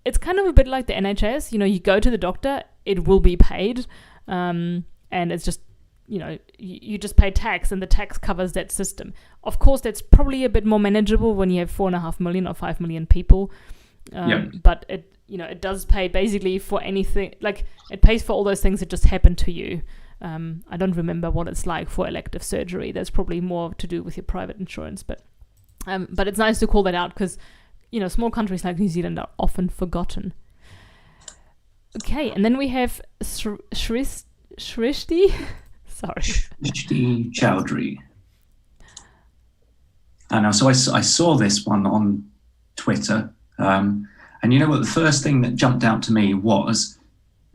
it's kind of a bit like the NHS. You go to the doctor, it will be paid, and it's just, you just pay tax, and the tax covers that system. Of course, that's probably a bit more manageable when you have 4.5 million or 5 million people. But it does pay basically for anything. Like, it pays for all those things that just happen to you. I don't remember what it's like for elective surgery. There's probably more to do with your private insurance, but it's nice to call that out, because small countries like New Zealand are often forgotten. Okay, and then we have Srishti. Sorry, Srishti Chowdhury. I know. So I saw this one on Twitter. And you know what? The first thing that jumped out to me was,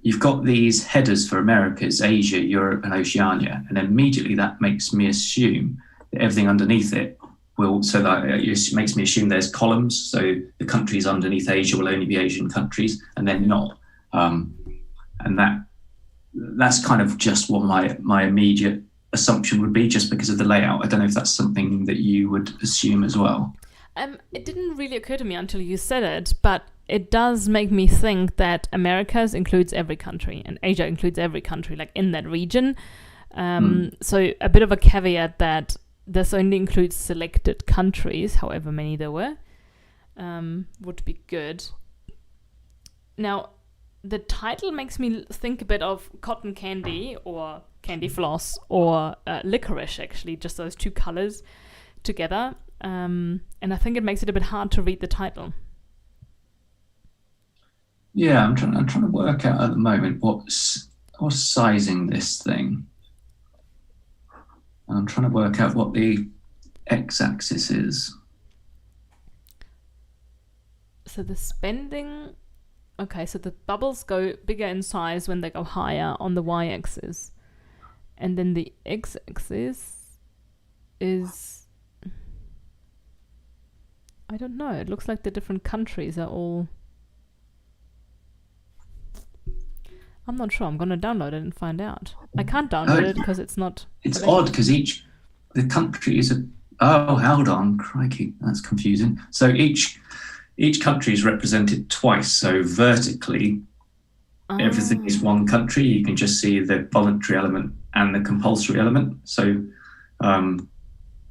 you've got these headers for Americas, Asia, Europe, and Oceania, and immediately that makes me assume that everything underneath it will. So that it makes me assume there's columns. So the countries underneath Asia will only be Asian countries, and they're not. And that's kind of just what my immediate assumption would be, just because of the layout. I don't know if that's something that you would assume as well. It didn't really occur to me until you said it, but it does make me think that Americas includes every country and Asia includes every country, like in that region. So a bit of a caveat that this only includes selected countries, however many there were, would be good. Now, the title makes me think a bit of cotton candy or candy floss or licorice, actually, just those two colors together. And I think it makes it a bit hard to read the title. Yeah, I'm trying to work out at the moment what's sizing this thing. I'm trying to work out what the x-axis is. So the spending... Okay, so the bubbles go bigger in size when they go higher on the y-axis. And then the x-axis is... I don't know. It looks like the different countries are all... I'm not sure. I'm going to download it and find out. I can't download it because it's not... It's odd because the country is a... Oh, hold on. Crikey, that's confusing. So each country is represented twice. So vertically, everything is one country. You can just see the voluntary element and the compulsory element. So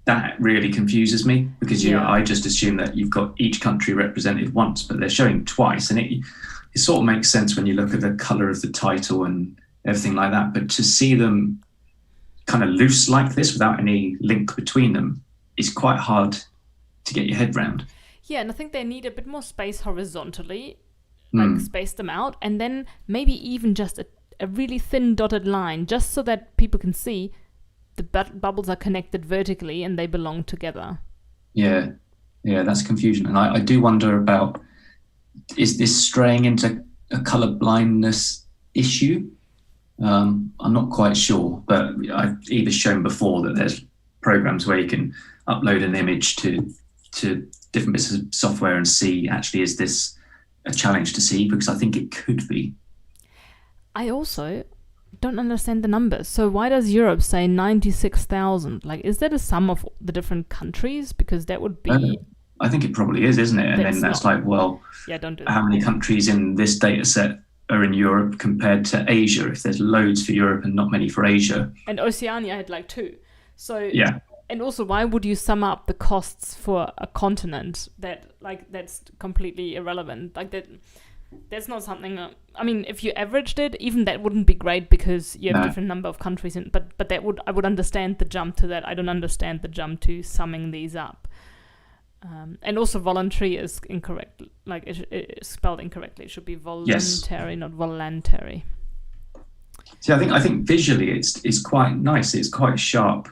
that really confuses me because I just assume that you've got each country represented once, but they're showing twice. And it sort of makes sense when you look at the color of the title and everything like that. But to see them kind of loose like this without any link between them is quite hard to get your head round. Yeah, and I think they need a bit more space horizontally, like space them out, and then maybe even just a really thin dotted line, just so that people can see the bubbles are connected vertically and they belong together. Yeah, that's confusion. And I do wonder about, is this straying into a color blindness issue? I'm not quite sure, but I've either shown before that there's programs where you can upload an image to different bits of software and see, actually, is this a challenge to see? Because I think it could be. I also don't understand the numbers. So why does Europe say 96,000? Like, is that a sum of the different countries? Because that would be... I think it probably is, isn't it? And then that's like, well, don't do how many countries in this data set are in Europe compared to Asia? If there's loads for Europe and not many for Asia. And Oceania had like 2. So yeah. And also, why would you sum up the costs for a continent that's completely irrelevant? Like that's not something. I mean, if you averaged it, even that wouldn't be great because you have a different number of countries. But I would understand the jump to that. I don't understand the jump to summing these up. And also, voluntary is incorrect. Like it's spelled incorrectly. It should be voluntary, not voluntary. See, I think visually it's quite nice. It's quite sharp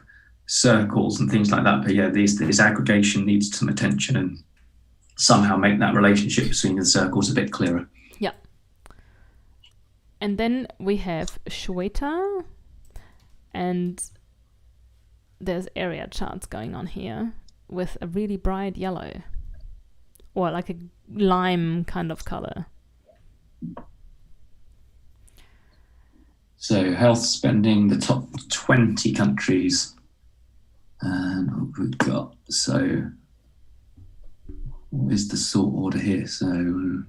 circles and things like that, but this aggregation needs some attention and somehow make that relationship between the circles a bit clearer. Yeah. And then we have Schweiter, and there's area charts going on here with a really bright yellow or like a lime kind of color. So health spending, the top 20 countries. And what we've got, so what is the sort order here? So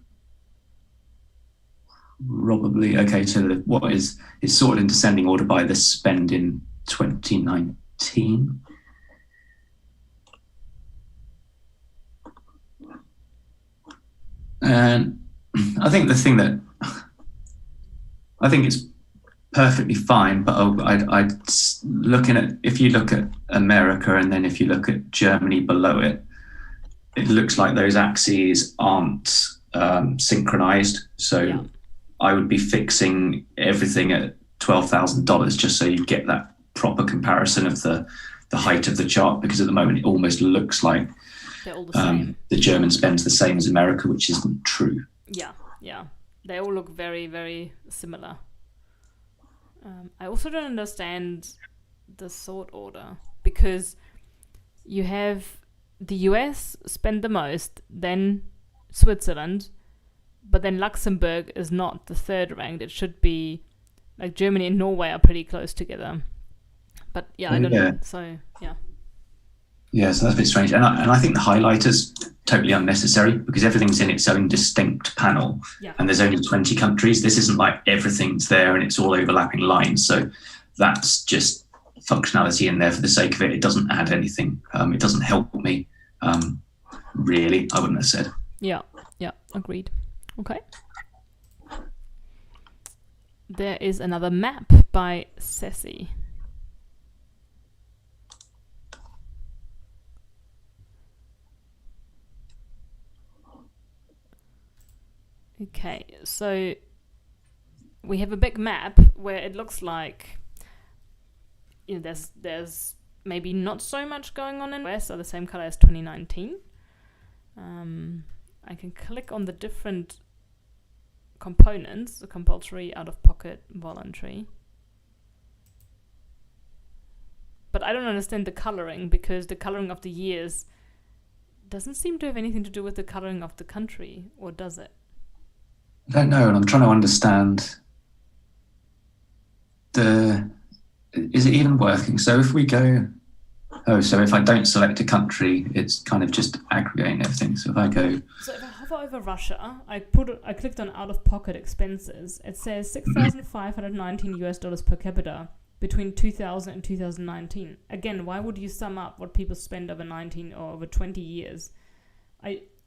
probably, okay, so what is sorted in descending order by the spend in 2019. And I think the thing that, I think it's perfectly fine, but I'd looking at, if you look at America and then if you look at Germany below it, it looks like those axes aren't synchronized. So I would be fixing everything at $12,000 just so you get that proper comparison of the height of the chart, because at the moment it almost looks like they're all the same. The German spend's the same as America, which isn't true. Yeah. They all look very, very similar. I also don't understand the sort order, because you have the US spend the most, then Switzerland, but then Luxembourg is not the third ranked. It should be like Germany and Norway are pretty close together. But I don't know. So Yeah, so that's a bit strange. And I think the highlighter's totally unnecessary because everything's in its own distinct panel. Yeah. And there's only 20 countries. This isn't like everything's there and it's all overlapping lines. So that's just functionality in there for the sake of it. It doesn't add anything. It doesn't help me, really, I wouldn't have said. Yeah, agreed. Okay. There is another map by Ceci. Okay, so we have a big map where it looks like, you know, there's maybe not so much going on in the West, are the same color as 2019. I can click on the different components, the compulsory, out-of-pocket, voluntary. But I don't understand the coloring because the coloring of the years doesn't seem to have anything to do with the coloring of the country, or does it? I don't know, and I'm trying to understand is it even working? So if we go, so if I don't select a country, it's kind of just aggregating everything. So if I go... So if I hover over Russia, I clicked on out-of-pocket expenses. It says $6,519 per capita between 2000 and 2019. Again, why would you sum up what people spend over 19 or over 20 years?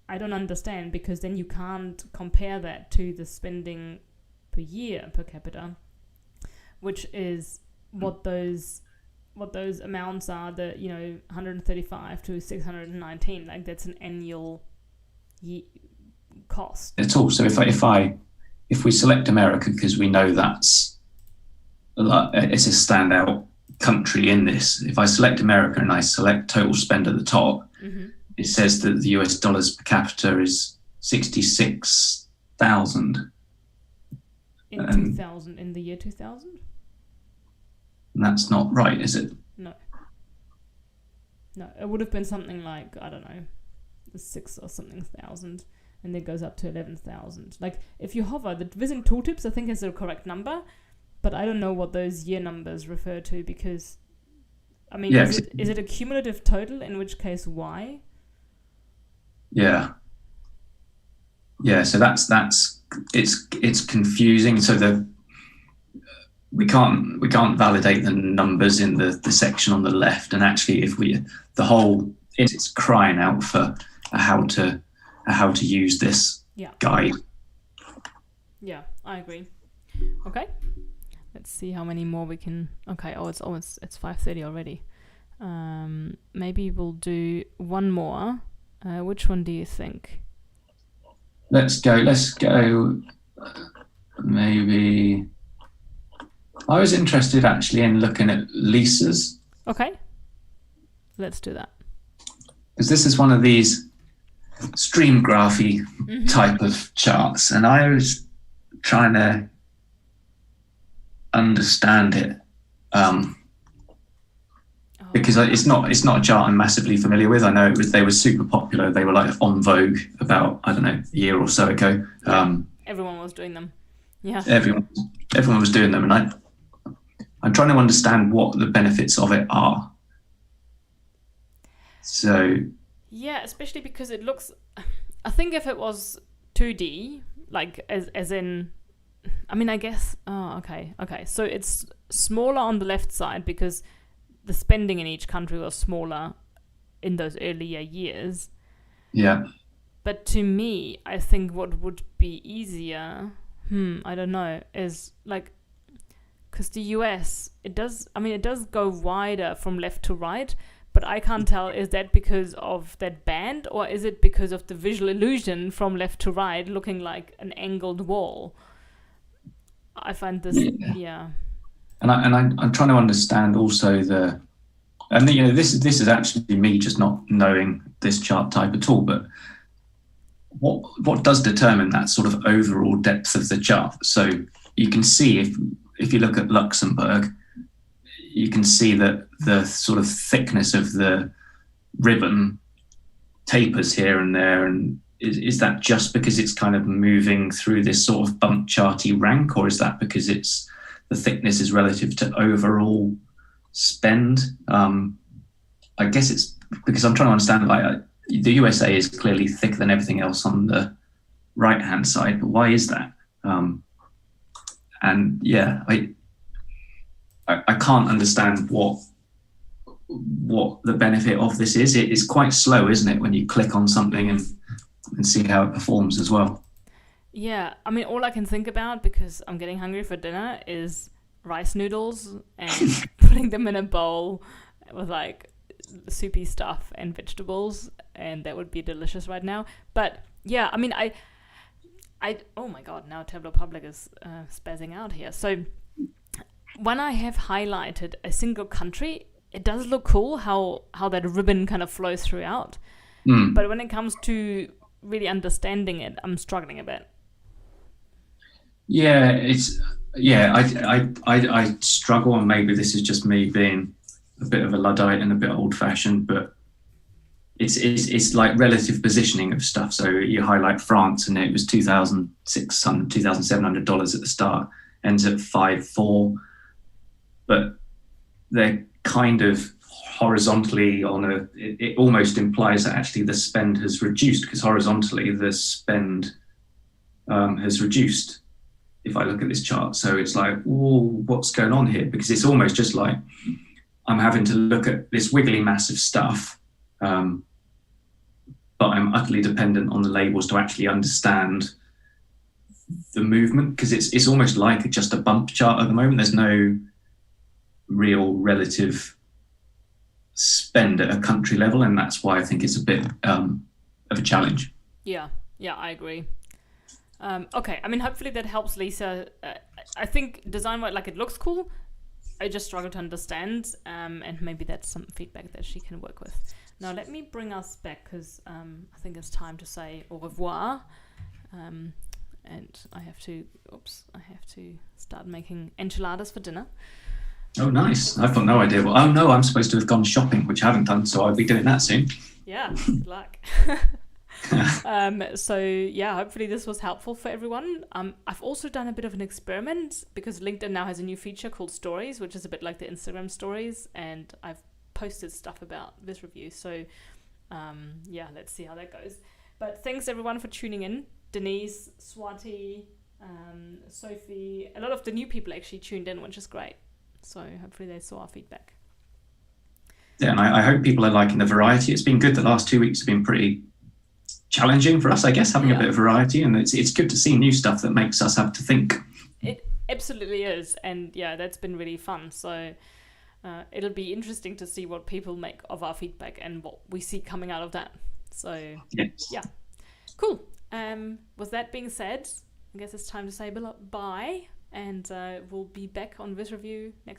I don't understand, because then you can't compare that to the spending per year per capita, which is what those amounts are, the 135 to 619. Like, that's an annual cost. It's also if we select America, because we know it's a standout country in this. If I select America and I select total spend at the top, it says that the US dollars per capita is 66,000 in the year 2000. And that's not right, is it? No, it would have been something like, I don't know, 6 or something thousand, and then it goes up to 11,000. Like, if you hover, the visiting tooltips I think is the correct number, but I don't know what those year numbers refer to, because I mean, is it a cumulative total, in which case why? Yeah, so that's it's confusing. So we can't validate the numbers in the section on the left, and actually it's crying out for how to use this guide. Yeah, I agree. Okay, let's see how many more we can. Okay, it's 5:30 already. Maybe we'll do one more. Which one do you think? Let's go. Maybe. I was interested actually in looking at leases. Okay, let's do that. Because this is one of these stream graphy type of charts, and I was trying to understand it. Because it's not a chart I'm massively familiar with. I know they were super popular. They were like on Vogue about, I don't know, a year or so ago. Everyone was doing them. Yeah. Everyone was doing them, and I'm trying to understand what the benefits of it are. So. Yeah, especially because it looks. I think if it was 2D, like as in, I mean, I guess. Oh, okay. So it's smaller on the left side because the spending in each country was smaller in those earlier years. Yeah. But to me, I think what would be easier, I don't know, is like, because the US, it does go wider from left to right, but I can't tell, is that because of that band, or is it because of the visual illusion from left to right looking like an angled wall? I find this, And I'm trying to understand also this is actually me just not knowing this chart type at all, but what does determine that sort of overall depth of the chart? So you can see if you look at Luxembourg, you can see that the sort of thickness of the ribbon tapers here and there, and is that just because it's kind of moving through this sort of bump charty rank, or is that because the thickness is relative to overall spend? I guess it's because I'm trying to understand, like, the USA is clearly thicker than everything else on the right hand side, but why is that? And yeah, I can't understand what the benefit of this is. It is quite slow, isn't it, when you click on something and see how it performs as well. Yeah, I mean, all I can think about, because I'm getting hungry for dinner, is rice noodles and putting them in a bowl with like soupy stuff and vegetables, and that would be delicious right now. But yeah, I mean, oh my god, now Tableau Public is spazzing out here. So when I have highlighted a single country, it does look cool how that ribbon kind of flows throughout. But when it comes to really understanding it, I'm struggling a bit. Yeah, I struggle, and maybe this is just me being a bit of a Luddite and a bit old-fashioned, but it's like relative positioning of stuff. So you highlight France, and it was $2,700 at the start, ends at 5.4, but they're kind of horizontally on it almost implies that actually the spend has reduced, because horizontally the spend has reduced if I look at this chart. So it's like, what's going on here? Because it's almost just like I'm having to look at this wiggly mass of stuff, but I'm utterly dependent on the labels to actually understand the movement, because it's almost like just a bump chart at the moment. There's no real relative spend at a country level, and that's why I think it's a bit of a challenge. Yeah, I agree. Okay, I mean, hopefully that helps Lisa. I think design-wise, like, it looks cool. I just struggle to understand, and maybe that's some feedback that she can work with. Now, let me bring us back, because I think it's time to say au revoir. And I have to start making enchiladas for dinner. Oh, nice. I've got no idea. Well, oh, no, I'm supposed to have gone shopping, which I haven't done, so I'll be doing that soon. Yeah, good luck. So yeah, hopefully this was helpful for everyone. I've also done a bit of an experiment, because LinkedIn now has a new feature called Stories, which is a bit like the Instagram Stories, and I've posted stuff about this review. So yeah, let's see how that goes. But thanks everyone for tuning in. Denise, Swati, Sophie, a lot of the new people actually tuned in, which is great. So hopefully they saw our feedback. Yeah, and I hope people are liking the variety. It's been good. The last 2 weeks have been pretty challenging for us, I guess, having a bit of variety, and it's good to see new stuff that makes us have to think. It absolutely is, and yeah, that's been really fun. So it'll be interesting to see what people make of our feedback and what we see coming out of that. So yes. Yeah, cool. With that being said, I guess it's time to say bye, and we'll be back on this review next